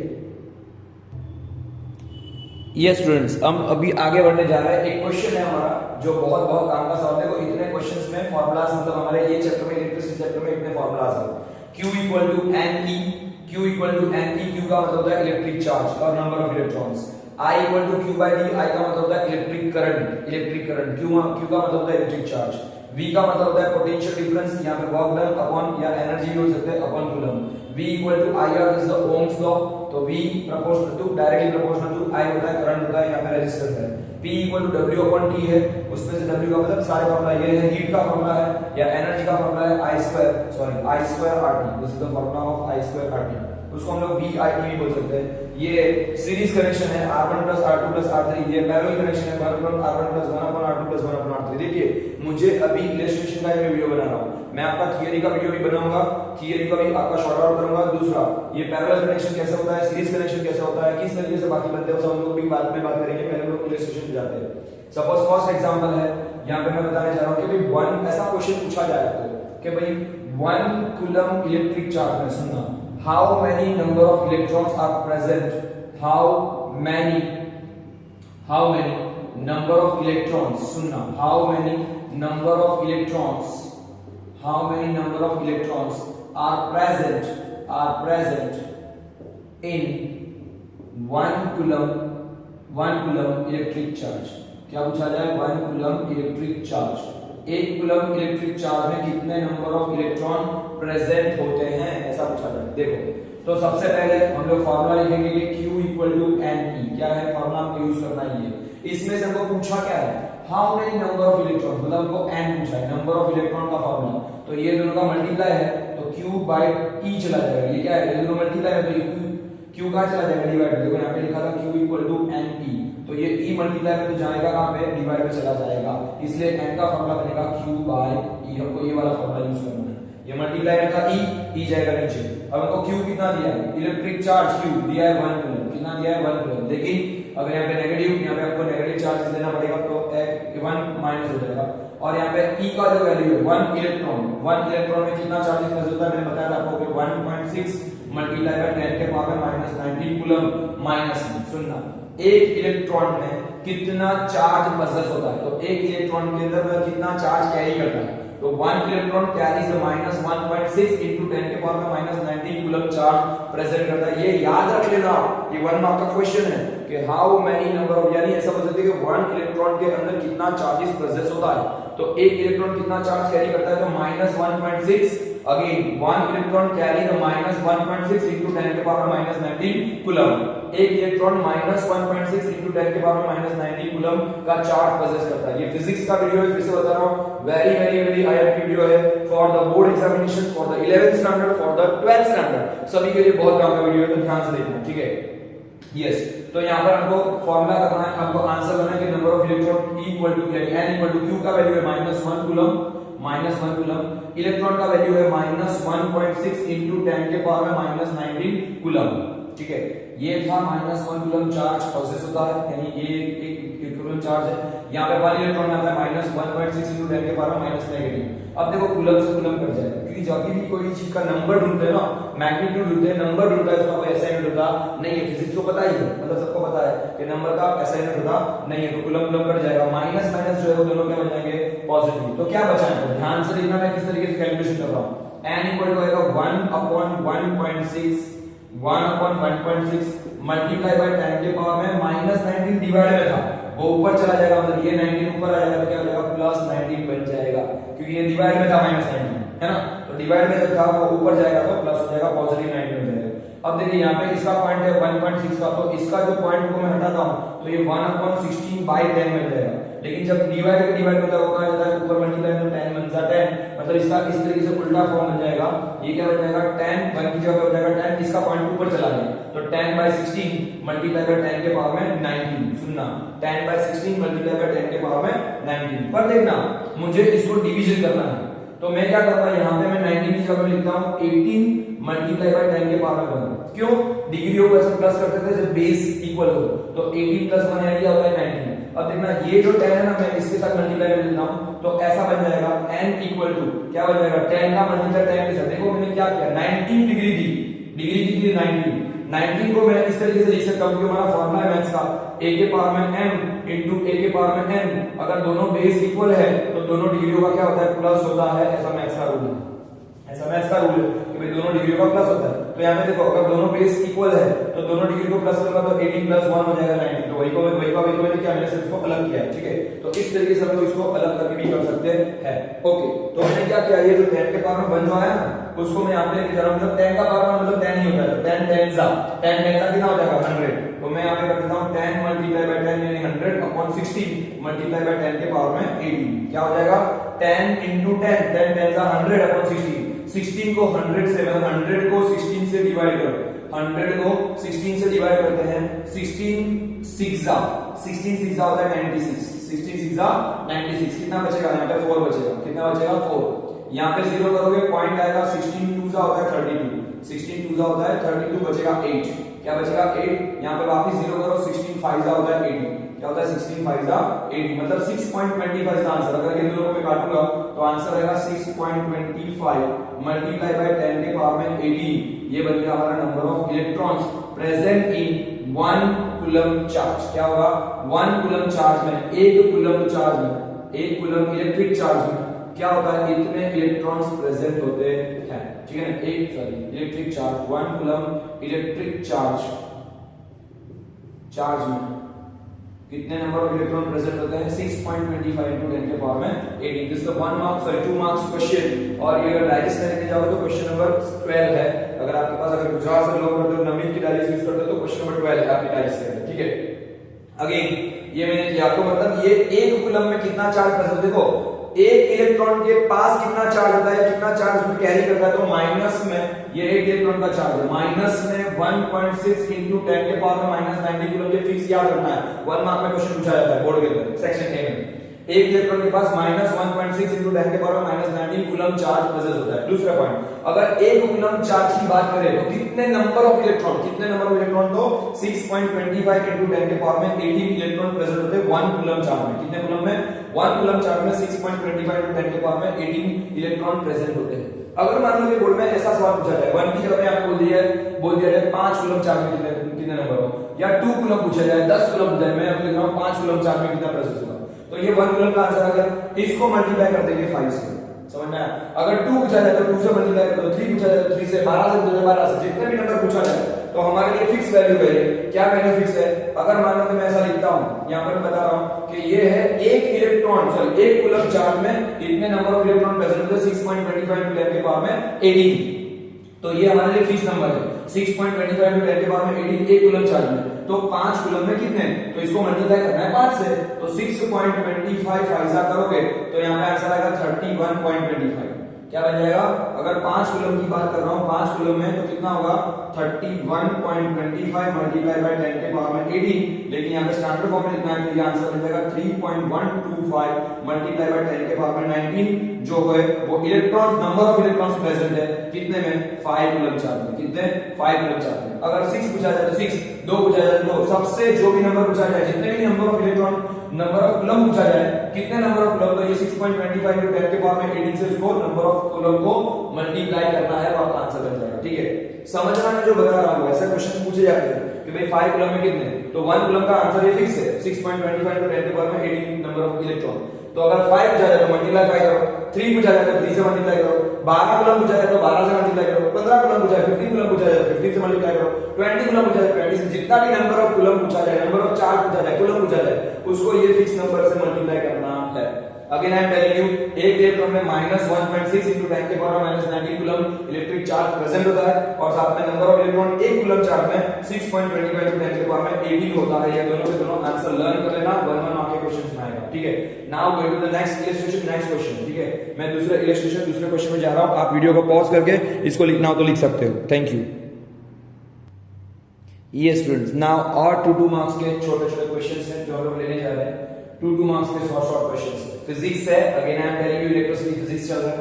ये स्टूडेंट्स, हम अभी आगे बढ़ने जा रहे हैं। एक क्वेश्चन है हमारा जो बहुत बहुत काम का सवाल है। इतने क्वेश्चंस में फार्मूलास, मतलब हमारे ये चैप्टर में, इलेक्ट्रिसिटी चैप्टर में इतने फार्मूलास हैं। Q equal to ne, Q equal to ne, Q का मतलब होता है इलेक्ट्रिक चार्ज और number of electrons. I equal to Q by d, I का मतलब होता है electric current, electric current. Q का मतलब होता है इलेक्ट्रिक चार्ज। V का मतलब होता है पोटेंशियल डिफरेंस, यहाँ पे वर्क डन अपॉन या एनर्जी यूज होते हैं upon coulomb. V equal to IR is the Ohm's law, तो V proportional to, directly proportional to I होता है करंट होता है, यहाँ पे रेजिस्टेंस है। P equal to W upon T है, उसमें से W का मतलब सारे फार्मूला ये है, हीट का फार्मूला है या एनर्जी का फार्मूला है I square RT, this is the formula of I square RT, उसको हम लोग VIT भी बोल सकते हैं। ये सीरीज कनेक्शन है, R1 plus R2 plus R3, ये पैरेलल कनेक्शन है, R1 plus 1 upon R2 plus 1 upon R3। देखिए, मुझे अभी इलस्ट्रेशन का मैं वीडियो बना रहा हूं, मैं आपका थियरी का वीडियो भी बनाऊंगा, थियरी का भी आपका शॉर्ट आउट करूंगा। दूसरा, ये पैरेलल कनेक्शन कैसे होता है, सीरीज कनेक्शन कैसे होता है, किस तरीके से बाकी बनते हैं, सब हम लोग भी बाद में बात करेंगे, पहले हम लोग इलस्ट्रेशन पे जाते हैं। सपोज फर्स्ट एग्जांपल है, यहां पे मैं बताने जा रहा हूं कि भाई वन, ऐसा क्वेश्चन पूछा जाए आपको कि भाई 1 कूलम इलेक्ट्रिक चार्ज में, सुनना, how many number of electrons are present, how many number of electrons, सुनना, how many number of electrons are present in 1 coulomb electric charge। क्या पूछा जाए, 1 coulomb electric charge, 1 coulomb electric charge में कितने number of electron present होते हैं, ऐसा पूछा जाए। देखो, तो सबसे पहले हम लोग फार्मूला लिखेंगे कि Q इक्वल टू Ne, क्या है फार्मूला हमको यूज करना है। इसमें से हमको पूछा क्या है, how many number of electron, मतलब हमको n पूछा है, नंबर ऑफ इलेक्ट्रॉन का फार्मूला। तो ये दोनों का मल्टीप्लाई है तो Q बाय E चला जाएगा, ये क्या है, ये दोनों मल्टीप्लाई है तो ये Q कहां चला जाएगा, डिवाइड। देखो यहाँ पे लिखा था Q इक्वल टू Ne, तो ये E मल्टीप्लाई में तो जाएगा कहां पे, डिवाइड में चला जाएगा, इसलिए n का फार्मूला बनेगा Q बाय E। हमको ये वाला फार्मूला यूज करना है। ये मल्टीप्लाई में था ई जाएगा नीचे। अब हमको क्यू कितना दिया है, इलेक्ट्रिक चार्ज क्यू दिया है 1 कूलम, कितना दिया है 1 कूलम। लेकिन अगर यहाँ पे नेगेटिव, यहाँ पे आपको नेगेटिव चार्ज देना पड़ेगा तो 1 माइनस हो जाएगा। और यहाँ पे ई का जो वैल्यू है 1 इलेक्ट्रॉन, 1 इलेक्ट्रॉन में कितना चार्ज प्रेजेंट होता है मैंने बताया था आपको कि 1.6 मल्टीप्लाई बाय 10 के पावर माइनस 19 कूलम माइनस। सुनना, एक इलेक्ट्रॉन में कितना चार्ज प्रेजेंट होता है, तो एक इलेक्ट्रॉन के अंदर कितना चार्ज कैरी करता है, तो 1 electron carries the minus 1.6 into 10 के power minus 19 coulomb charge present करता है। ये याद रख लेना, ये 1 मार्क का क्वेश्चन है कि हाउ मेनी नंबर ऑफ, यानी ऐसा बोल सकते हैं कि 1 इलेक्ट्रॉन के अंदर कितना चार्जेस प्रेजेंट होता है, तो एक इलेक्ट्रॉन कितना चार्ज कैरी करता है, तो minus 1.6, again 1 electron carry the minus 1.6 into 10 के पावर माइनस 19 कूलम। एक इलेक्ट्रॉन माइनस 1.6 into 10 के पावर माइनस 19 कूलम का चार्ज प्रेजेंट करता है। ये फिजिक्स का वीडियो है, फिर से बता रहा हूं, वेरी आईएमपी वीडियो है for the board examination, for the 11th standard, for the 12th standard, सभी के लिए बहुत काम का वीडियो है, तो ध्यान से देखना, ठीक है। यस, तो यहाँ पर हमको फॉर्मूला करना है, हमको आंसर करना है कि number of electron equal to, यानी n इक्वल टू q का वैल्यू है -1 कूलम, -1 कूलम, इलेक्ट्रॉन का वैल्यू है -1.6 into 10 के पावर में -19 कूलम, ठीक है। ये था -1 कूलम चार्ज प्रोसेस होता है, यानी ये एक इक्विवेलेंट चार्ज है। यहाँ पे 1 इलेक्ट्रॉन आता है -1.6 into 10 के पावर माइनस नेगेटिव। अब देखो कूलम से कूलम कट जाएगा, क्योंकि जब भी कोई चीज का नंबर ढूंढते हैं ना, मैग्नीट्यूड ढूंढते हैं, नंबर ढूंढता है, उसका कोई असाइनमेंट होता नहीं है, फिजिक्स को पता ही है, मतलब सबको पता है कि नंबर का असाइनमेंट होता नहीं है, तो कूलम कूलम कट जाएगा, माइनस माइनस जो है वो दोनों क्या बन जाएंगे, पॉजिटिव। तो क्या बचा है, ध्यान से देखना मैं किस तरीके से कैलकुलेशन कर रहा हूं। n इक्वल टू आएगा 1/1.6, 1/1.6 मल्टीप्लाई बाय 10 के पावर में -19 डिवाइड में था, वो ऊपर चला जाएगा, मतलब ये 19 ऊपर आ जाएगा, तो क्या हो जाएगा +19 बन जाएगा, क्योंकि ये डिवाइड में था -19, है ना, तो डिवाइड में जब था वो ऊपर जाएगा तो प्लस हो जाएगा, पॉजिटिव 19 हो जाएगा। अब देखिए यहाँ पे इसका पॉइंट है 1.6 का, तो इसका जो पॉइंट को मैं हटाता हूं तो ये 1/16/10 मिल जाएगा। लेकिन जब डिवाइड में होता है वो कहां जाता है, ऊपर मल्टीप्लाई में 10 बन जाता है, मतलब इसका इस तरीके से उल्टा फॉर्म बन जाएगा। ये क्या बन जाएगा 10 1 की जगह हो जाएगा 10, इसका पॉइंट ऊपर चला गया, तो 10/16 मल्टीप्लाई बाय 10 के पावर में 19। सुनना, 10/16 मल्टीप्लाई बाय 10 के पावर में 19। पर देखना मुझे इसको डिवीजन करना है, तो मैं क्या करता हूं, यहाँ पे मैं 19 की जगह लिखता हूं 18 मल्टीप्लाई बाय 10 के पावर में 1। क्यों, डिग्री को ऐसे प्लस कर सकते हैं जब बेस इक्वल हो, तो 18 + 1 यानी क्या होता है 19। अब देखना ये जो 10 है ना, मैं इसके साथ मल्टीप्लाई कर देता हूं, तो ऐसा बन जाएगा n इक्वल टू क्या बन जाएगा 10 का मल्टीप्लाई 10 के साथ। देखो मैंने क्या किया, 19 डिग्री दी, डिग्री कितनी 19 को मैं इस तरीके से लिख सकता हूं कि हमारा फार्मूला है मैथ्स का a के पावर में m इनटू a के पावर में n। अगर दोनों बेस इक्वल है तो दोनों डिग्रियों का क्या होता है, प्लस होता है, ऐसा मैथ्स का रूल है, ऐसा मैथ्स का रूल है कि भाई दोनों डिग्रियों का प्लस होता है। तो यहाँ पे देखो अगर दोनों बेस इक्वल है तो दोनों डिग्री को प्लस करूंगा तो 18 + 1 हो जाएगा 19। तो वही को मैंने क्या, मैंने इसको अलग किया है, ठीक है। तो इस तरीके से हम लोग इसको अलग करके भी कर सकते हैं, ओके। तो मैंने क्या किया, ये जो 10 के पावर में 1 जो आया ना, उसको मैं यहाँ पे लेके जा रहा हूँ, मतलब 10 का पावर में मतलब 10 ही होता है, तो 10 10 कितना हो जाएगा 100। तो मैं यहाँ पे कर देता हूँ 10 मल्टीप्लाई बाय 10 यानी 100/16 मल्टीप्लाई बाय 10 के पावर में 18। क्या हो जाएगा 10 × 10, 10 10 100/16। 16 को 100 से, मतलब 100 को 16 से डिवाइड करो, 100 को 16 से डिवाइड करते हैं, 16 6 होता है 96, 16 6 96। कितना बचेगा, यहाँ पे 4 बचेगा, कितना बचेगा 4। यहाँ पे 0 करोगे पॉइंट आएगा, 16 2 होता है 32, 16 2 होता है 32, बचेगा 8। क्या बचेगा 8। यहाँ पे वापस 0 करो, 16 5 होता है 80, क्या होता है 16 5 80, मतलब 6.25 का आंसर। अगर इन दोनों को मैं काटूंगा तो आंसर आएगा 6.25 मल्टीप्लाई बाय 10 के पावर में 18। ये बन गया हमारा number of electrons present in 1 coulomb charge. क्या होगा 1 कूलम चार्ज में, 1 कूलम चार्ज में, 1 कूलम इलेक्ट्रिक चार्ज में क्या होता है, इतने इलेक्ट्रॉन्स प्रेजेंट होते हैं, ठीक है ना। Electric charge 1 coulomb electric charge में कितने नंबर ऑफ इलेक्ट्रॉन प्रेजेंट होते हैं, 6.25 × 10 के पावर में 18। दिस इज 2 मार्क्स क्वेश्चन, और ये अगर डाइजेस्ट करके जाओगे तो क्वेश्चन नंबर 12 है। अगर आपके पास अगर गुजरात से बिलोंग करते हो, नवीन की डाइजेस्ट यूज करते हो, तो क्वेश्चन नंबर 12 है आपकी डाइजेस्ट करेंगे, ठीक है। अगेन ये मैंने किया, तो मतलब ये 1 कूलम में कितना चार्ज प्रेजेंट, देखो एक इलेक्ट्रॉन के पास कितना चार्ज होता है, कितना चार्ज उसमें कैरी करता है, तो माइनस में ये एक इलेक्ट्रॉन का चार्ज है, माइनस में 1.6 × 10 के पावर में -90 कूलम। ये फिक्स याद रखना है, 1 मार्क में क्वेश्चन पूछा जाता है बोर्ड के अंदर सेक्शन ए में। एक इलेक्ट्रॉन के पास -1.6 into 10 के पावर -19 कूलम चार्ज प्रेजेंट होता है। दूसरा पॉइंट, अगर एक कूलम चार्ज की बात करें तो कितने नंबर ऑफ इलेक्ट्रॉन तो 6.25 into 10 के पावर में 18 इलेक्ट्रॉन प्रेजेंट होते हैं 1 कूलम चार्ज में। कितने कूलम में? 1 कूलम चार्ज में 6.25 into 10 के पावर में 18 इलेक्ट्रॉन प्रेजेंट होते हैं। अगर मान लो कि बोर्ड में ऐसा सवाल पूछा जाए 1 की जगह पे आपको बोल दिया जाए 5 कूलम चार्ज में कितने नंबर हो, या 2 कूलम पूछा जाए 10 कूलम पूछा जाए, मैं अब लिख रहा हूं 5 कूलम चार्ज में कितना प्रेजेंट होगा, तो ये 1 कूलम का आंसर अगर इसको मल्टीप्लाई कर देंगे 5 से, समझ में आया? अगर 2 पूछा जाए तो 2 से मल्टीप्लाई कर दो, 3 पूछा जाए तो 3 से, 12 से 12 से, जितने भी नंबर पूछा जाए तो हमारे लिए फिक्स वैल्यू है। क्या वैल्यू फिक्स है? अगर मान लो कि मैं ऐसा लिखता हूं, यहां पर मैं बता रहा हूं कि ये है एक कूलम चार्ज में इतने नंबर ऑफ इलेक्ट्रॉन प्रेजेंट होते हैं 6.25 into 10 के पावर में 18, तो ये हमारे लिए फिक्स नंबर है 6.25 into 10 के पावर में 18 एक कूलम चार्ज में। तो 5 कूलम में कितने, तो इसको मल्टीप्लाई करना है 5 से, तो 6.25 ऐसा करोगे तो यहां पे आंसर आएगा 31.25। क्या बन जाएगा? अगर 5 कूलम की बात कर रहा हूं 5 कूलम में तो कितना होगा 31.25 मल्टीप्लाई बाय 10 के पावर में 18, लेकिन यहां पे स्टैंडर्ड फॉर्म में लिखना है तो ये आंसर बन जाएगा 3.125 मल्टीप्लाई बाय 10 के पावर में 19, जो है वो electron number of electrons present है कितने में? 5 कूलम चार्ज में। कितने? 5 कूलम चार्ज में। अगर 6 पूछा जाए तो 6, 2 पूछा जाए तो 2, सबसे जो भी नंबर पूछा जाए, जितने भी number of electron number of coulomb पूछा जाए, कितने नंबर ऑफ कूलम, तो ये 6.25 into 10 के पावर में 18 से उसको नंबर ऑफ कूलम को मल्टीप्लाई करना है, तो आपका आंसर बन जाएगा। ठीक है, समझना मैं जो बता रहा हूं, ऐसे क्वेश्चन पूछे जाते हैं कि भाई 5 कूलम में कितने, तो 1 कूलम का आंसर ये फिक्स है 6.25 into 10 के पावर में 18 नंबर ऑफ इलेक्ट्रॉन। तो अगर 5 पूछा जाए तो मल्टीप्लाई 5 करो, 3 पूछा जाए तो 3 से मल्टीप्लाई करो, 12 कूलम पूछा जाए तो 12 से मल्टीप्लाई करो, 15 कूलम पूछा जाए 15 कूलम पूछा जाए तो 15 से मल्टीप्लाई करो, 20 कूलम पूछा जाए 20 से, जितना भी नंबर ऑफ कूलम पूछा जाए, नंबर ऑफ चार्ज पूछा जाए, कूलम पूछा जाए, उसको ये फिक्स नंबर से मल्टीप्लाई करना है। Again I am telling you, एक इलेक्ट्रॉन में -1.6 into 10 के पावर में -19 कूलम इलेक्ट्रिक चार्ज प्रेजेंट होता है, और साथ में नंबर ऑफ इलेक्ट्रॉन एक कूलम चार्ज में 6.25 into 10 के पावर में 18 होता है। ये दोनों के दोनों आंसर लर्न कर लेना, 1 मार्क के क्वेश्चंस में आएगा। ठीक है, now go to the next illustration, next question. ठीक है, मैं दूसरे इलस्ट्रेशन दूसरे क्वेश्चन में जा रहा हूं, आप वीडियो को पॉज करके इसको लिखना हो तो लिख सकते हो। Thank you. ये स्टूडेंट्स, नाउ और 2 मार्क्स के छोटे-छोटे क्वेश्चंस हैं जो हम लोग लेने जा रहे हैं। 2 मार्क्स के शॉर्ट क्वेश्चंस है। फिजिक्स है, again I am telling you electricity physics चल रहा है।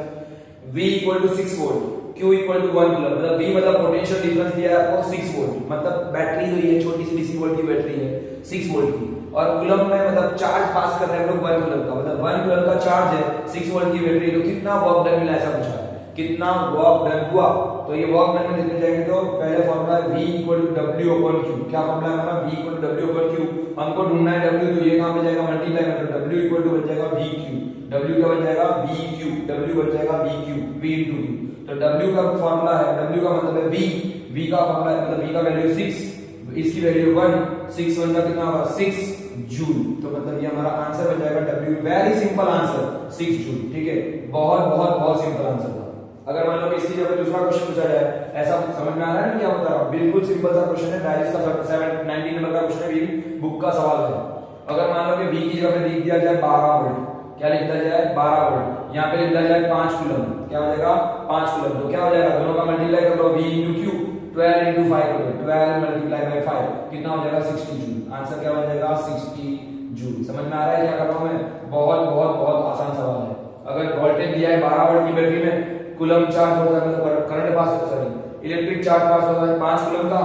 V = 6 वोल्ट, Q = 1 कूलम, मतलब V मतलब पोटेंशियल डिफरेंस दिया है आपको 6 वोल्ट, मतलब बैटरी जो ये छोटी सी डीसी वोल्ट की बैटरी है 6 वोल्ट की, और कूलम में मतलब चार्ज पास कर रहे हैं हम लोग 1 कूलम का, मतलब 1 कूलम का चार्ज है 6 वोल्ट की बैटरी, तो कितना वर्क डन मिला ऐसा पूछा है, कितना वर्क डन हुआ। तो ये वर्क डन में लिखने जाएंगे तो पहले फॉर्मूला है V = W/Q। क्या फॉर्मूला है हमारा? V = W/Q। हमको ढूंढना है W, तो ये कहां पे जाएगा? मल्टीप्लाई में, तो W = बन जाएगा VQ, W क्या बन जाएगा? VQ, W बन जाएगा VQ, V into Q। तो W का फॉर्मूला है, W का मतलब है V का फॉर्मूला है, मतलब V का वैल्यू 6, इसकी वैल्यू 1, 6 1 का कितना होगा? 6 जूल। तो मतलब ये हमारा आंसर बन जाएगा W। Very simple answer 6 joule. ठीक है, बहुत सिंपल आंसर था। अगर मान लो कि इसकी जगह दूसरा क्वेश्चन पूछा जाए, ऐसा समझ में आ रहा है ना क्या बता रहा हूं? बिल्कुल सिंपल सा क्वेश्चन है, डायरेक्ट का 790 नंबर का क्वेश्चन है, भी बुक का सवाल है। अगर मान लो कि V की जगह पे लिख दिया जाए 12 वोल्ट, क्या लिख दिया जाए? 12 वोल्ट, यहां पे लिख दिया जाए 5 कूलम, क्या हो जाएगा? 5 कूलम, तो क्या हो जाएगा? दोनों का मल्टीप्लाई कर दो, V into Q, 12 into 5 कर दो, 12 मल्टीप्लाई बाय 5 कितना हो जाएगा? 60 जूल। आंसर क्या हो जाएगा? 60 जूल। समझ में आ रहा है क्या कर रहा हूं मैं? बहुत आसान सवाल है। अगर वोल्टेज दिया है 12 वोल्ट की बैटरी में, कूलम चार्ज होता है, मतलब करंट पास होता है, इलेक्ट्रिक चार्ज पास होता है 5 कूलम का,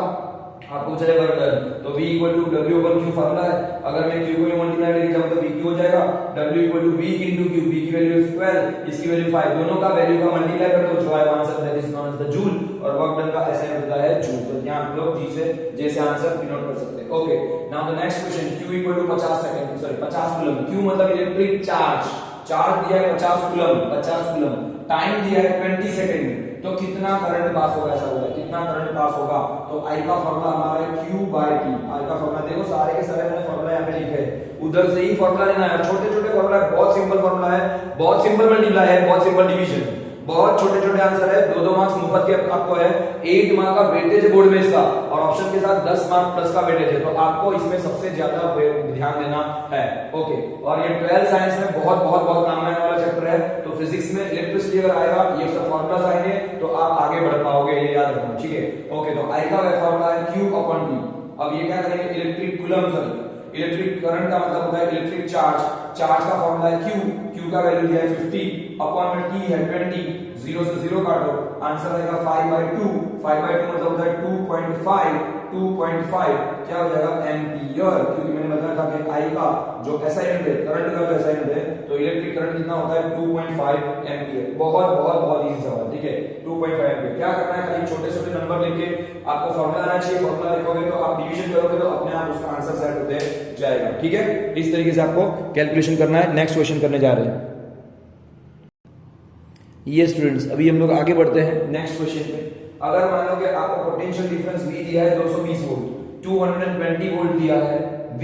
आपको चले वर्क डन, तो V = W/Q फॉर्मूला है। अगर मैं Q को मल्टीप्लाई लेके जाऊं तो VQ हो जाएगा, W = V into Q, V की वैल्यू 12, इसकी वैल्यू 5, दोनों का वैल्यू का मल्टीप्लाई कर दो, जो आएगा answer that is known as the joule, और वर्क डन का ऐसे होता है जूल। तो यहां आप लोग जी से जैसे आंसर डिनोट कर सकते हैं। Okay, now the next question, Q = 50 coulomb, Q मतलब इलेक्ट्रिक चार्ज दिया है 50 कूलम, टाइम दिया है 20 सेकंड, तो कितना करंट पास होगा ऐसा बोला है, कितना करंट पास होगा? तो I का फॉर्मूला हमारा है Q/T। I का फॉर्मूला देखो, सारे के सारे मैंने फॉर्मूला यहां पे लिखे हैं, उधर से ही फॉर्मूला लेना है। छोटे-छोटे फॉर्मूला है, बहुत सिंपल फॉर्मूला है, बहुत सिंपल मल्टीप्लाई है, बहुत सिंपल डिवीजन, बहुत छोटे-छोटे आंसर है। 2 मार्क्स मुफ्त के आपको है, 8 मार्क का वेटेज बोर्ड में इसका, और ऑप्शन के साथ 10 मार्क प्लस का वेटेज है, तो आपको इसमें सबसे ज्यादा ध्यान देना है। ओके, और ये 12 साइंस में बहुत काम आने वाला चैप्टर है। तो फिजिक्स में इलेक्ट्रिसिटी अगर आएगा, ये सब फॉर्मूलाज आएंगे, तो आप आगे बढ़ पाओगे, ये याद रखना। ठीक है, ओके, तो I का फॉर्मूला है Q/T। अब ये क्या करेंगे? इलेक्ट्रिक कूलम, इलेक्ट्रिक करंट का मतलब होता है इलेक्ट्रिक चार्ज, चार्ज का फॉर्मूला है Q, Q का वैल्यू दिया है 50 अपॉन में T है 20, 0 से 0 काटो, आंसर आएगा 5/2, 5/2 मतलब होता है 2.5 क्या हो जाएगा एम्पियर, क्योंकि मैंने बताया था कि I का जो SI यूनिट है, करंट का जो SI यूनिट है, तो इलेक्ट्रिक करंट कितना होता है 2.5 एम्पियर। बहुत इजी सवाल, ठीक है 2.5 एम्पियर। क्या करना है, खाली छोटे-छोटे नंबर लेके आपको फॉर्मूला आना चाहिए, फॉर्मूला लिखोगे तो आप डिवीजन करोगे तो अपने आप उसका आंसर सेट होते जाएगा, ठीक है। इस तरीके से आपको कैलकुलेशन करना है। नेक्स्ट क्वेश्चन करने जा रहे हैं। ये स्टूडेंट्स अभी हम लोग आगे बढ़ते हैं नेक्स्ट क्वेश्चन पे। अगर मान लो कि आपको पोटेंशियल डिफरेंस V दिया है 220 वोल्ट, 220 वोल्ट दिया है V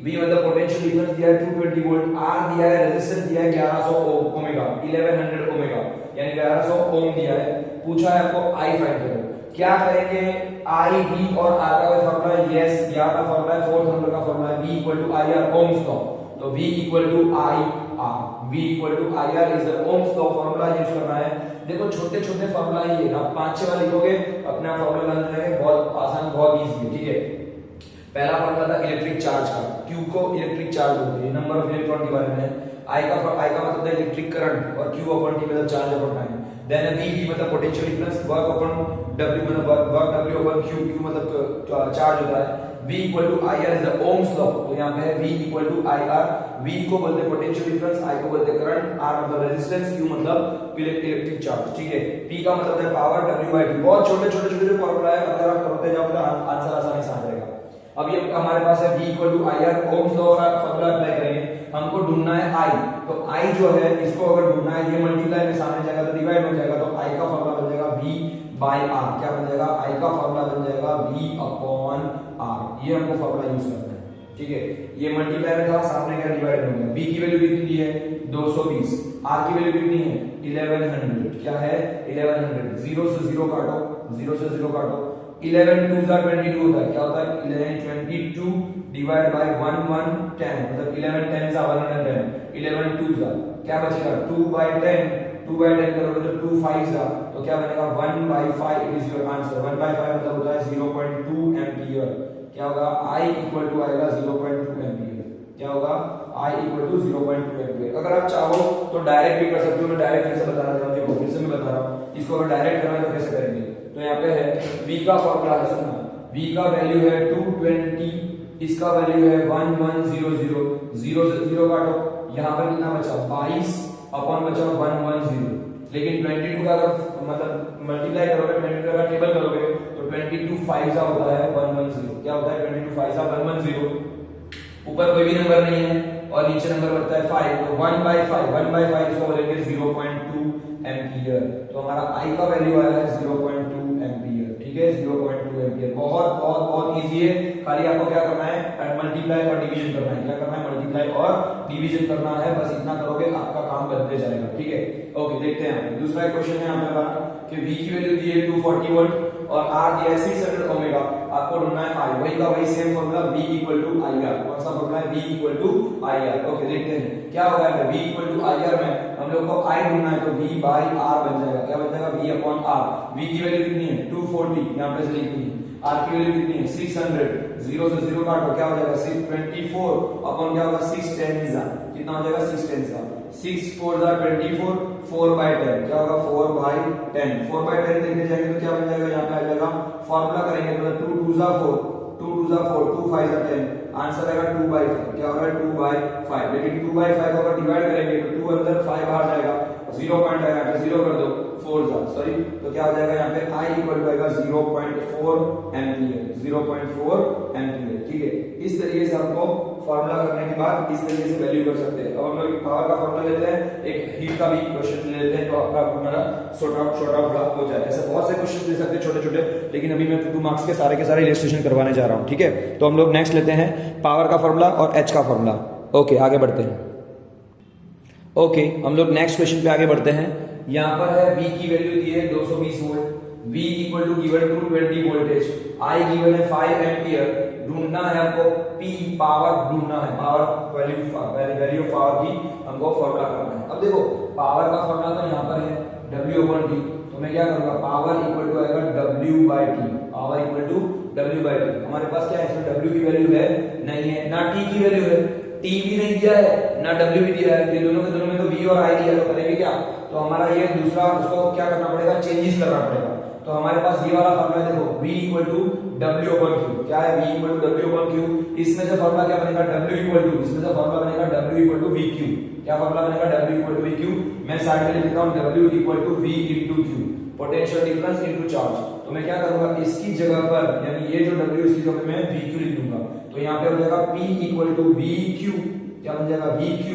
मतलब पोटेंशियल डिफरेंस दिया है 220 वोल्ट, R दिया है, रेजिस्टेंस दिया है 1100 ओमेगा 1100 ओमेगा यानी 1100 ओम दिया है, पूछा है आपको I फाइंड करो। क्या करेंगे, I V और R का कोई फॉर्मूला है, यस यहाँ का फॉर्मूला है, फोर्थ नंबर का फॉर्मूला है V equal to IR Ohm's law, तो V equal to IR, V equal to IR is the Ohm's law, formula use करना है। देखो छोटे छोटे फॉर्मूला ही है, आप 5-6 बार लिखोगे अपने आप फॉर्मूला बन जाएगा, बहुत आसान बहुत इजी है, ठीक है। पहला फॉर्मूला था इलेक्ट्रिक चार्ज का, Q को इलेक्ट्रिक चार्ज बोलते हैं, नंबर ऑफ इलेक्ट्रॉन के बारे में। I का मतलब है इलेक्ट्रिक करंट और Q अपॉन T मतलब charge upon time. Then V मतलब potential difference, work upon W मतलब वर्क W अपॉन Q मतलब चार्ज होता है। V equal to IR is the Ohm's law, तो यहाँ पे है V equal to IR, V को बोलते हैं पोटेंशियल डिफरेंस, I को बोलते हैं करंट, R मतलब रेजिस्टेंस, Q मतलब इलेक्ट्रिक चार्ज, ठीक है। P का मतलब है पावर, W/T। बहुत छोटे छोटे फॉर्मूला है, अगर आप करते जाओगे तो आंसर आसानी से आ जाएगा। अभी हमारे पास है V equal to IR, Ohm's law का फॉर्मूला अप्लाई करेंगे, हमको ढूंढना है I, तो I जो है इसको अगर ढूंढना है, ये मल्टीप्लाई में सामने जाएगा तो डिवाइड हो जाएगा, तो I का फॉर्मूला बन जाएगा V/R, क्या बन जाएगा, I का फॉर्मूला बन जाएगा V/R, ये हमको फॉर्मूला यूज करना है, ठीक है। ये मल्टीप्लाई में था, सामने क्या डिवाइड हो गया। V की वैल्यू कितनी दी है 220, R की वैल्यू कितनी है 1100, क्या है 1100, 0 से 0 काटो, 0 से 0 काटो, 11 2 जा 22 होता है, क्या होता है 11 22 डिवाइड बाय 1 1 10, मतलब 11 10 जा 110, 11 2 जा क्या बचेगा 2/10, 2/10 करोगे तो 2 5 जा, तो क्या बनेगा 1/5 इट इज योर आंसर। 1/5 मतलब होता है 0.2 एम्पियर, क्या होगा I इक्वल टू आएगा 0.2 एम्पियर, क्या होगा I इक्वल टू 0.2 एम्पियर। अगर आप चाहो तो डायरेक्ट भी कर सकते हो, मैं डायरेक्ट फिर से बता रहा हूं, देखो फिर से मैं बता रहा हूं, इसको अगर डायरेक्ट करना है तो कैसे करेंगे, तो यहाँ पे है V का फॉर्मूला है, सुनना V का वैल्यू है 220, इसका वैल्यू है 1100, 0 से 0 काटो, यहाँ पर कितना बचा 22 अपॉन बचा 110, लेकिन 22 का अगर मतलब मल्टीप्लाई करोगे, 22 का टेबल करोगे तो 22 5 सा होता है 110, क्या होता है 22 5 सा 110, ऊपर कोई भी नंबर नहीं है और नीचे नंबर बनता है 5, तो 1/5 इसको बोलेंगे 0.2 एम्पियर, तो हमारा I का वैल्यू आया है 0.2 एम्पियर, ठीक है 0.2 एम्पियर। बहुत इजी है, खाली आपको क्या करना है मल्टीप्लाई और डिवीजन करना है, क्या करना है मल्टीप्लाई और डिवीजन करना है, बस इतना करोगे आपका काम बनते जाएगा, ठीक है। ओके देखते हैं दूसरा क्वेश्चन है हमारे पास कि V की वैल्यू दी है 240 वोल्ट और R दिया है 600 ओमेगा, आपको ढूंढना है I, वही का वही same formula V equal to IR, कौन सा फॉर्मूला है V equal to IR। Okay देखते हैं क्या होगा, V इक्वल टू IR में हम लोग को I ढूंढना है, तो V/R बन जाएगा, क्या बन जाएगा V/R। V की वैल्यू कितनी है 240, यहां पे से लिखनी है, R की वैल्यू कितनी है 600, 0 से 0 काटो, क्या हो जाएगा 624 अपॉन क्या होगा 6 10 जा, कितना हो जाएगा 6 10 जा, 6 4 जा 24, 4/10 क्या होगा 4/10, 4/10 देखने जाएंगे तो क्या बन जाएगा, यहाँ पे आ जाएगा फॉर्मूला करेंगे तो 2 2 जा 4, 2 2 जा 4, 2 5 जा 10, आंसर आएगा 2/5, क्या होगा 2/5, लेकिन 2/5 को अगर डिवाइड करेंगे तो 2 अंदर 5 बाहर जाएगा, 0 पॉइंट आएगा तो 0 कर दो 4 जा, सॉरी, तो क्या हो जाएगा यहाँ पे I इक्वल टू आएगा 0.4 एम्पियर, 0.4 एम्पियर, ठीक है। इस तरीके से हमको फॉर्मूला करने के बाद इस तरीके से वैल्यू कर सकते हैं। अब हम लोग पावर का फॉर्मूला लेते हैं, एक हीट का भी क्वेश्चन लेते हैं, तो आपका हमारा शॉर्ट आउट हो जाए। ऐसे बहुत से क्वेश्चन ले सकते हैं छोटे छोटे, लेकिन अभी मैं 2 मार्क्स के सारे इलस्ट्रेशन करवाने जा रहा हूँ, ठीक है। तो हम लोग नेक्स्ट लेते हैं पावर का फॉर्मूला और H का फॉर्मूला। ओके आगे बढ़ते हैं। ओके हम लोग नेक्स्ट क्वेश्चन पे आगे बढ़ते हैं। यहाँ पर है V की वैल्यू दी है 220 volt, V equal to given 220 voltage, I given है 5 एम्पियर, ढूंढना है हमको P पावर ढूंढना है, पावर वैल्यू ऑफ पावर की हमको फॉर्मूला करना है। अब देखो पावर का फॉर्मूला तो यहाँ पर है W/T, तो तो मैं क्या करूंगा, पावर इक्वल टू आएगा W/T, power equal to W/T। हमारे पास क्या है इसमें, W की वैल्यू है नहीं है, ना T की वैल्यू है, T भी नहीं दिया है ना W भी दिया है, ये दोनों के दोनों में तो V और I दिया है, तो करेंगे क्या, तो हमारा ये दूसरा उसको क्या करना पड़ेगा, चेंजेस करना पड़ेगा। तो हमारे पास ये वाला फॉर्मूला देखो, V इक्वल टू W/Q, क्या है, V इक्वल टू W/Q, इसमें से फॉर्मूला क्या बनेगा, W इक्वल टू, इसमें से फॉर्मूला बनेगा W इक्वल टू VQ, क्या फॉर्मूला बनेगा, W इक्वल टू VQ। मैं साइड में लिख देता हूं W equal to V into Q, potential difference into charge. तो मैं क्या करूंगा, इसकी जगह पर यानी ये जो W इसकी जगह पे मैं VQ लिख दूंगा, तो यहां पे हो जाएगा P इक्वल टू VQ, क्या बन जाएगा, VQ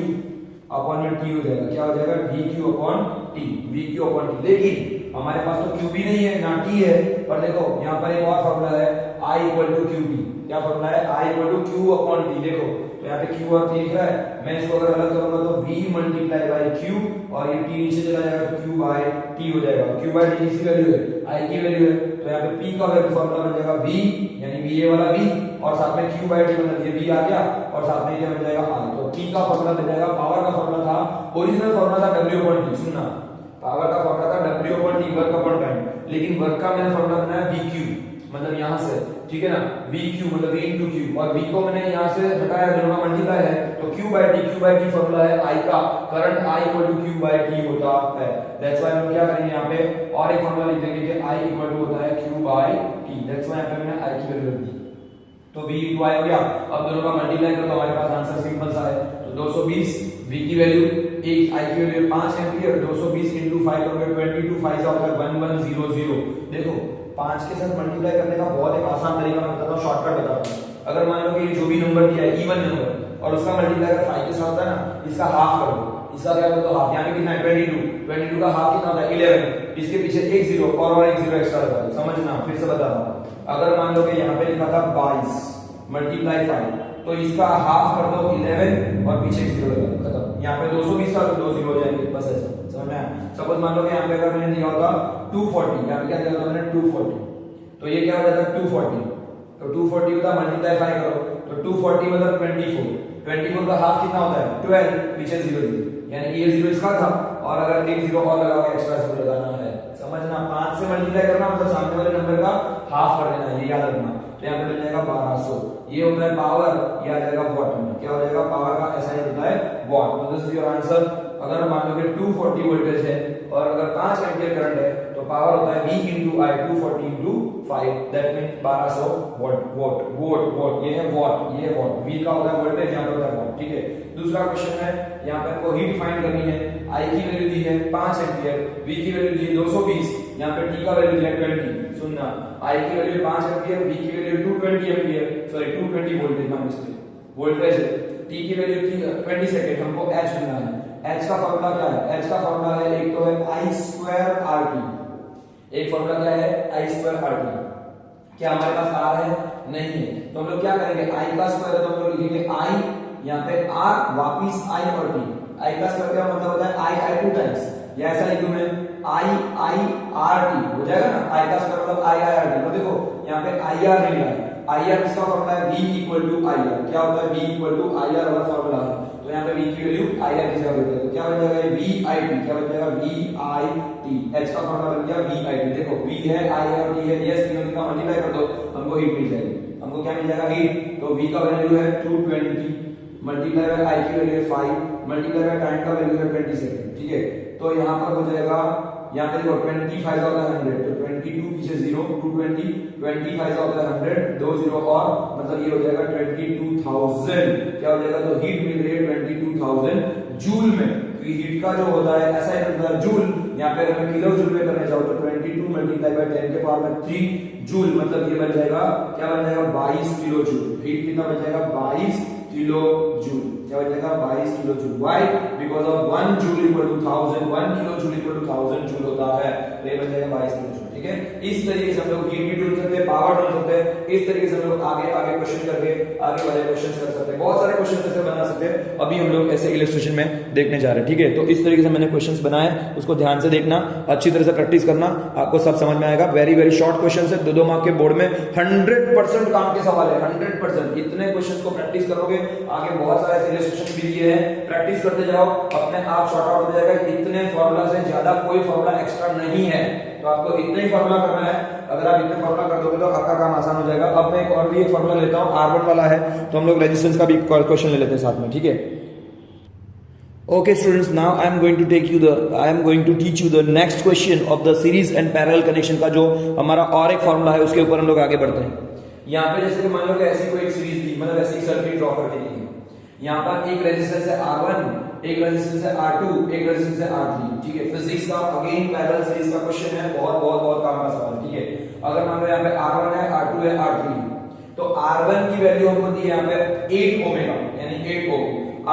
अपॉन में T हो जाएगा, क्या हो जाएगा, VQ upon T, VQ upon T। लेकिन हमारे पास तो Q भी नहीं है ना T है, पर देखो यहाँ पर एक और फॉर्मूला है I इक्वल टू QT, क्या फॉर्मूला है, I equal to Q upon T। देखो तो यहाँ पे Q और T लिख रहा है, मैं इसको अगर अलग करूंगा तो V मल्टीप्लाई बाय Q और ये T नीचे चला जाएगा तो Q बाय T हो जाएगा। Q बाय T किसकी वैल्यू है, I की वैल्यू है, तो यहाँ पे P का वैल्यू फॉर्मूला बन जाएगा V यानी V ये वाला V और साथ में Q बाय T मतलब ये V आ गया और साथ में क्या बन जाएगा I। तो T का फॉर्मूला बन जाएगा, पावर का फॉर्मूला था, ओरिजिनल फॉर्मूला था W अपॉन T, सुनना, पावर का फॉर्मूला था W upon T, work upon time, लेकिन वर्क का मैंने फॉर्मूला बनाया VQ, मतलब यहां से, ठीक है ना, VQ मतलब V into Q, और V को मैंने यहां से हटाया, दोनों का मल्टीप्लाई है, तो Q by T फॉर्मूला है I का, current I equal to Q by T होता है। दैट्स व्हाई हम क्या करेंगे यहाँ पे और एक फॉर्मूला लिख देंगे कि I इक्वल टू होता है Q by T। That's why यहाँ पे मैंने I की वैल्यू रख दी, तो V into I हो गया। अब दोनों का मल्टीप्लाई करो तो हमारे पास आंसर सिंपल सा है, तो 220 V की वैल्यू, एक I की वैल्यू 5 एम्पीयर, 220 into 5 करोगे 22 5 होगा 1100। देखो 5 के साथ मल्टीप्लाई करने का बहुत एक आसान तरीका मैं बताता हूं, शॉर्टकट बताता हूं। अगर मान लो कि ये जो भी नंबर दिया है इवन नंबर और उसका मल्टीप्लाई अगर 5 के साथ होता है ना, इसका हाफ कर दो, इसका क्या कर दो हाफ, यहां पे कितना है 22 का हाफ कितना होता है 11, इसके पीछे एक जीरो और एक जीरो एक्स्ट्रा लगा दो, समझना, फिर से बता रहा हूं। अगर मान लो कि यहां पे लिखा था 22 मल्टीप्लाई 5, तो इसका हाफ कर दो 11 और पीछे एक जीरो लगा दो, खत्म। यहां पे 220 था तो 2 जीरो हो जाएंगे, बस ऐसा, समझ में आया। सपोज मान लो कि यहां पे अगर मैंने दिया होता 240, यहां पे क्या दिया होता मैंने 240, तो ये क्या हो जाता है 240, तो 240 होता मल्टीप्लाई 5 करो तो 240 मतलब 24 का हाफ कितना होता है 12, पीछे जीरो यानी कि ये जीरो इसका था और अगर एक जीरो और लगाओगे एक्स्ट्रा जीरो लगाना है, समझना। 5 से मल्टीप्लाई करना मतलब सामने वाले नंबर का हाफ कर देना, ये याद रखना। तो यहाँ पे मिल जाएगा 1200, ये होता है पावर, ये आ जाएगा वॉट में, क्या हो जाएगा पावर का ऐसा ही होता है वॉट। तो दिस इज योर आंसर। अगर मान लो कि 240 वोल्टेज है और अगर 5 एम्पीयर करंट है तो पावर होता है V into I, 240 into 5, that mean 1200 vote, ये है वॉट, ये है वॉट। V का होता है वोल्टेज, यहाँ पे होता है वॉट, ठीक है। दूसरा क्वेश्चन है, यहाँ पे आपको हीट फाइंड करनी है। I की वैल्यू दी है 5 एम्पीयर, V की वैल्यू दी है 220, यहाँ पे T का वैल्यू दिया है 20, सुनना, I की वैल्यू 5 एम्पीयर, V की वैल्यू 220 एम्पीयर, सॉरी 220 वोल्टेज का मिस्टेक, वोल्टेज है। T की वैल्यू थी 20 सेकंड, हमको H मिलना है। H का फॉर्मूला क्या है, H का फॉर्मूला है, एक तो है I2RT, एक फॉर्मूला क्या है I2RT। क्या हमारे पास R है, नहीं है, तो हम लोग क्या करेंगे, I का स्क्वायर है तो हम लोग लिखेंगे I, यहाँ पे R वापिस I और T। I का स्क्वायर का मतलब होता है I 2 टाइम्स, या ऐसा लिखूं मैं I RT हो जाएगा ना, I का स्क्वायर मतलब I RT। तो देखो यहाँ पे IR नहीं है, IR इसका फॉर्मूला है V इक्वल टू IR, क्या होता है V इक्वल टू IR वाला फॉर्मूला है, तो यहाँ पे V की वैल्यू IR की जगह देते हैं, तो क्या बन जाएगा VIT, क्या बन जाएगा VIT। H का फॉर्मूला बन गया VIT। देखो V है I है और T है, यस तीनों का मल्टीप्लाई कर दो, हमको हीट मिल जाएगी। हमको क्या मिल जाएगा हीट, तो V का वैल्यू है 220 मल्टीप्लाई बाय I की वैल्यू है 5 मल्टीप्लाई बाय टाइम का वैल्यू है 20 सेकंड, ठीक है। तो यहाँ पर हो जाएगा, यहाँ पे देखो 25 होता है 100, तो 22 पीछे 0, 220, 25 होता है 100, 2 0 और मतलब ये हो जाएगा 22,000, क्या हो जाएगा, तो हीट मिल रही है 22,000 जूल में, क्योंकि हीट का जो होता है ऐसा ही होता है जूल, यहाँ पे अगर मैं किलो जूल में करने जाऊँ तो 22 मल्टीप्लाई बाय 10 के पावर में 3 जूल, मतलब ये बन जाएगा, क्या बन जाएगा 22 किलो जूल। हीट कितना बन जाएगा 22 किलो जूल, क्या बन जाएगा 22 kilo joule. Why, because of 1 joule equal to 1000, 1 kilo joule equal to 1000 joule होता है, तो ये बन जाएगा 22 किलो जूल, ठीक है। इस तरीके से हम लोग हीट भी ढूंढ सकते हैं, पावर ढूंढ सकते हैं, इस तरीके से हम लोग आगे आगे क्वेश्चन करके आगे वाले क्वेश्चन कर सकते हैं, बहुत सारे क्वेश्चन ऐसे बना सकते हैं। अभी हम लोग ऐसे इलस्ट्रेशन में देखने जा रहे हैं, ठीक है। तो इस तरीके से मैंने क्वेश्चंस बनाए, उसको ध्यान से देखना, अच्छी तरह से प्रैक्टिस करना, आपको सब समझ में आएगा। वेरी वेरी शॉर्ट क्वेश्चन है, 2-2 मार्क के बोर्ड में 100% काम के सवाल है, 100%। इतने क्वेश्चंस को प्रैक्टिस करोगे आगे बहुत सारे ऐसे इलस्ट्रेशन भी दिए हैं, प्रैक्टिस करते जाओ, अपने आप शॉर्ट आउट हो जाएगा। इतने फॉर्मूला से ज्यादा कोई फॉर्मूला एक्स्ट्रा नहीं है, तो आपको इतना ही फॉर्मूला करना है। अगर आप इतने फॉर्मूला कर दोगे तो आपका काम आसान हो जाएगा। अब मैं और भी एक फॉर्मूला लेता हूँ, R1 वाला है, तो हम लोग रेजिस्टेंस का भी क्वेश्चन ले लेते हैं साथ में, ठीक है। Okay students, now I am going to teach you the next question of the series and parallel connection का जो हमारा और एक फॉर्मूला है उसके ऊपर हम लोग आगे बढ़ते हैं। यहाँ पे जैसे कि मान लो कि ऐसी कोई एक सीरीज दी, मतलब ऐसी सर्किट ड्रॉ करके दी है। यहाँ पर एक रेजिस्टेंस है R1, एक रेजिस्टेंस है R2, एक रेजिस्टेंस है R3, ठीक है। फिजिक्स का अगेन पैरेलल सीरीज का क्वेश्चन है, बहुत काम का सवाल, ठीक है। अगर मान लो यहाँ पे R1 है, R2 है, R3 तो R1 की वैल्यू हमको दी है यहाँ पे 8 ओमेगा यानी 8 ओम,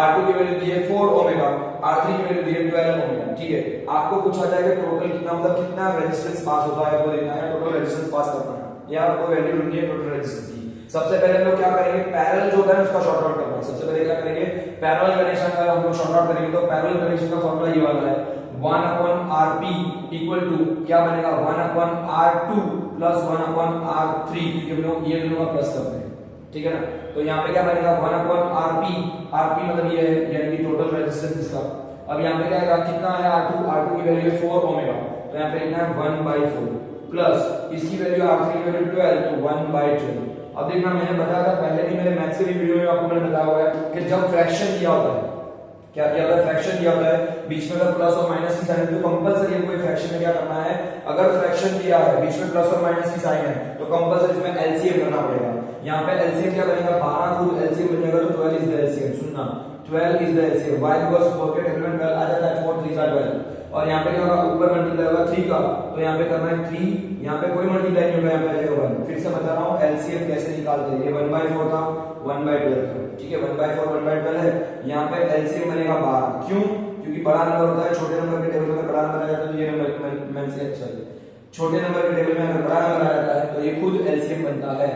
R2 की वैल्यू दी है 4 ओमेगा, R3 की वैल्यू दी है 12 ओमेगा, ठीक है। आपको पूछा जाएगा टोटल कितना, मतलब कितना रेजिस्टेंस पास होता है आपको देखना है, टोटल रेजिस्टेंस पास करना है या आपको वैल्यू ढूंढनी है टोटल रेजिस्टेंस की। सबसे पहले हम लोग क्या करेंगे, पैरेलल जो होता है उसका शॉर्ट आउट करना है। सबसे पहले क्या करेंगे, पैरेलल कनेक्शन का हम लोग शॉर्ट आउट करेंगे। तो पैरेलल कनेक्शन का फॉर्मूला ये वाला है, 1/Rp इक्वल टू क्या बनेगा, 1/R2 प्लस 1/R3, क्योंकि हम लोग ये दोनों का प्लस करते हैं, ठीक है ना। तो यहाँ पे क्या बनेगा 1/Rp, Rp मतलब ये है यानी कि टोटल रेजिस्टेंस इसका। अब यहाँ पे क्या आएगा, कितना है R2 की वैल्यू है 4 ओमेगा, तो यहाँ पे लिखना है 1/4 प्लस इसकी वैल्यू R3 की वैल्यू 12 तो 1/12। अब देखना मैंने बताया था पहले भी, मेरे मैथ्स के भी वीडियो में आपको मैंने बताया हुआ है कि जब फ्रैक्शन दिया होता है, क्या किया होता है, फ्रैक्शन दिया होता है, बीच में अगर प्लस और माइनस की साइन है तो कंपलसरी है कोई फ्रैक्शन में क्या करना है, अगर फ्रैक्शन दिया है बीच में प्लस और माइनस की साइन है तो कंपलसरी इसमें एलसीएम करना पड़ेगा। यहाँ पे एलसीएम क्या बनेगा, 12 खुद एलसीएम बनेगा तो 12 इज द एलसीएम, सुनना 12 is the LCM, why because 4 के टेबल में 12 आ जाता है, 4 3 जा 12 और यहाँ पे क्या होगा, ऊपर मल्टीप्लाई होगा 3 का, तो यहाँ पे करना है 3, यहाँ पे कोई मल्टीप्लाई नहीं होगा, यहाँ पे आ जाएगा 1। फिर से बता रहा हूँ एलसीएम कैसे निकालते हैं, ये 1/4 था 1/12 था, ठीक है, 1/4 1/12 है। यहाँ पे एलसीएम बनेगा 12, क्यों, क्योंकि बड़ा नंबर होता है, छोटे नंबर के टेबल में बड़ा नंबर आ जाता है तो ये नंबर छोटे नंबर के टेबल में अगर बड़ा नंबर आ जाता है तो ये खुद एलसीएम बनता है।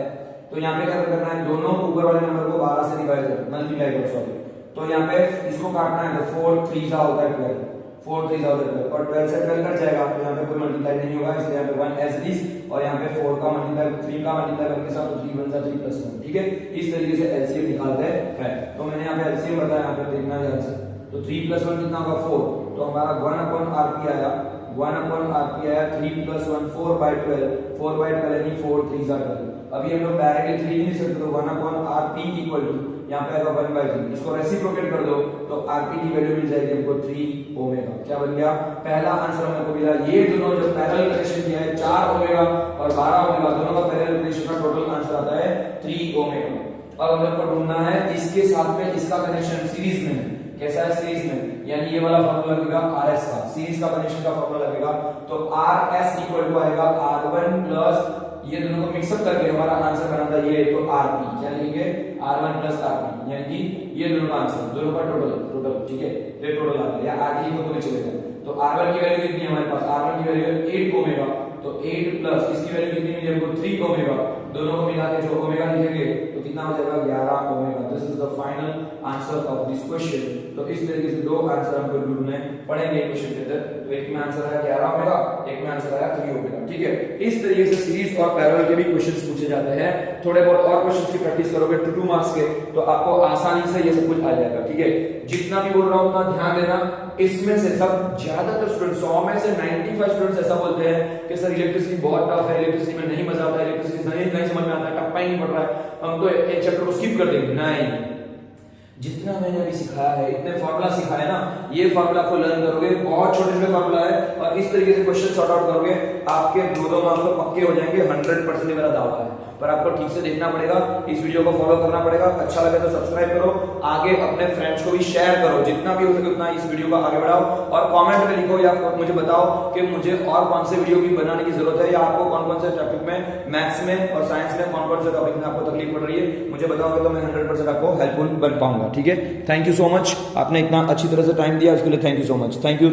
तो यहाँ पे क्या करना है, दोनों ऊपर वाले नंबर को 12 से डिवाइड कर मल्टीप्लाई करो, सॉरी, तो यहाँ पे इसको काटना है तो 4 3 जा होता है 12, 4 3 जा होता है 12 और 12 से 12 कट जाएगा तो यहाँ पे कोई मल्टीप्लाई नहीं होगा, इसलिए यहाँ पे 1 एज इट इज और यहाँ पे 4 का मल्टीप्लाई 3 का मल्टीप्लाई करके साथ 3 1 3 प्लस 1, ठीक है। इस तरीके से एलसीएम निकालते हैं। तो मैंने यहाँ पे एलसीएम बताया, यहाँ पे देखना है आंसर, तो 3 + 1 कितना होगा 4, तो हमारा 1/Rp आया, 1/Rp आया 3 + 1 4/12, 4/12 यानी 4 3 जा 12। अभी हम लोग डायरेक्टली 3 नहीं सकते तो 1/Rp इक्वल टू यहाँ पे आएगा 1/3, इसको रेसिप्रोकेट कर दो तो Rp की वैल्यू मिल जाएगी हमको 3 ओमेगा। क्या बन गया, पहला आंसर हमको मिला। ये दोनों जो पैरेलल कनेक्शन किया है 4 ओमेगा और 12 ओमेगा दोनों का पैरेलल कनेक्शन का टोटल आंसर आता है 3 ओमेगा। अब हम लोग को ढूंढना है इसके साथ में इसका कनेक्शन सीरीज में है, कैसा है सीरीज में, यानी ये वाला फॉर्मूला लगेगा RS का, सीरीज का कनेक्शन का फॉर्मूला लगेगा। तो RS इक्वल टू आएगा R1 प्लस ये दोनों को मिक्सअप करके हमारा आंसर बना था ये, तो Rp क्या लिखेंगे R1 प्लस Rp, यानी कि ये दोनों का आंसर, दोनों का टोटल, ठीक है, ये टोटल आ गया, या Rp को तो चलेगा। तो R1 की वैल्यू कितनी है हमारे पास, R1 की वैल्यू है 8 ओमेगा, तो 8 प्लस इसकी वैल्यू कितनी मिली हमको 3 ओमेगा, दोनों को मिला के जो ओमेगा लिखेंगे तो कितना हो जाएगा 11 omega. This is the final answer of this question. तो इस तरीके से दो आंसर हमको ढूंढने पड़ेंगे क्वेश्चन के अंदर, तो एक में आंसर है 11 ओमेगा, एक में आंसर है 3 ओमेगा, ठीक है। इस तरीके से सीरीज और पैरेलल के भी क्वेश्चंस पूछे जाते हैं। थोड़े बहुत और क्वेश्चंस की प्रैक्टिस करोगे 2 मार्क्स के तो आपको आसानी से ये सब कुछ आ जाएगा, ठीक है। जितना भी बोल रहा हूं उतना ध्यान देना। इसमें से सब ज्यादातर स्टूडेंट 100 में से 95 स्टूडेंट्स ऐसा बोलते हैं कि सर इलेक्ट्रिसिटी बहुत टफ है, इलेक्ट्रिसिटी में नहीं मजा आता है, इलेक्ट्रिसिटी नहीं समझ में आता है, टप्पा ही नहीं पड़ रहा है, हम तो एक चैप्टर को स्किप कर देंगे। नहीं, जितना मैंने अभी सिखाया है, इतने फार्मूला सिखाए ना, ये फार्मूला को लर्न करोगे, बहुत छोटे छोटे फार्मूला है और इस तरीके से क्वेश्चन सॉर्ट आउट करोगे, आपके 2 मार्क्स तो पक्के हो जाएंगे, 100% मेरा दावा है। पर आपको ठीक से देखना पड़ेगा, इस वीडियो को फॉलो करना पड़ेगा। अच्छा लगे तो सब्सक्राइब करो, आगे अपने फ्रेंड्स को भी शेयर करो, जितना भी हो सके उतना इस वीडियो को आगे बढ़ाओ और कमेंट में लिखो या मुझे बताओ कि मुझे और कौन से वीडियो की बनाने की जरूरत है, या आपको कौन कौन से टॉपिक में, मैथ्स में और साइंस में कौन कौन से टॉपिक में आपको तकलीफ पड़ रही है, मुझे बताओगे तो मैं 100% आपको हेल्पफुल बन पाऊंगा, ठीक है। थैंक यू सो मच, आपने इतना अच्छी तरह से टाइम दिया, इसके लिए thank you so much, thank you.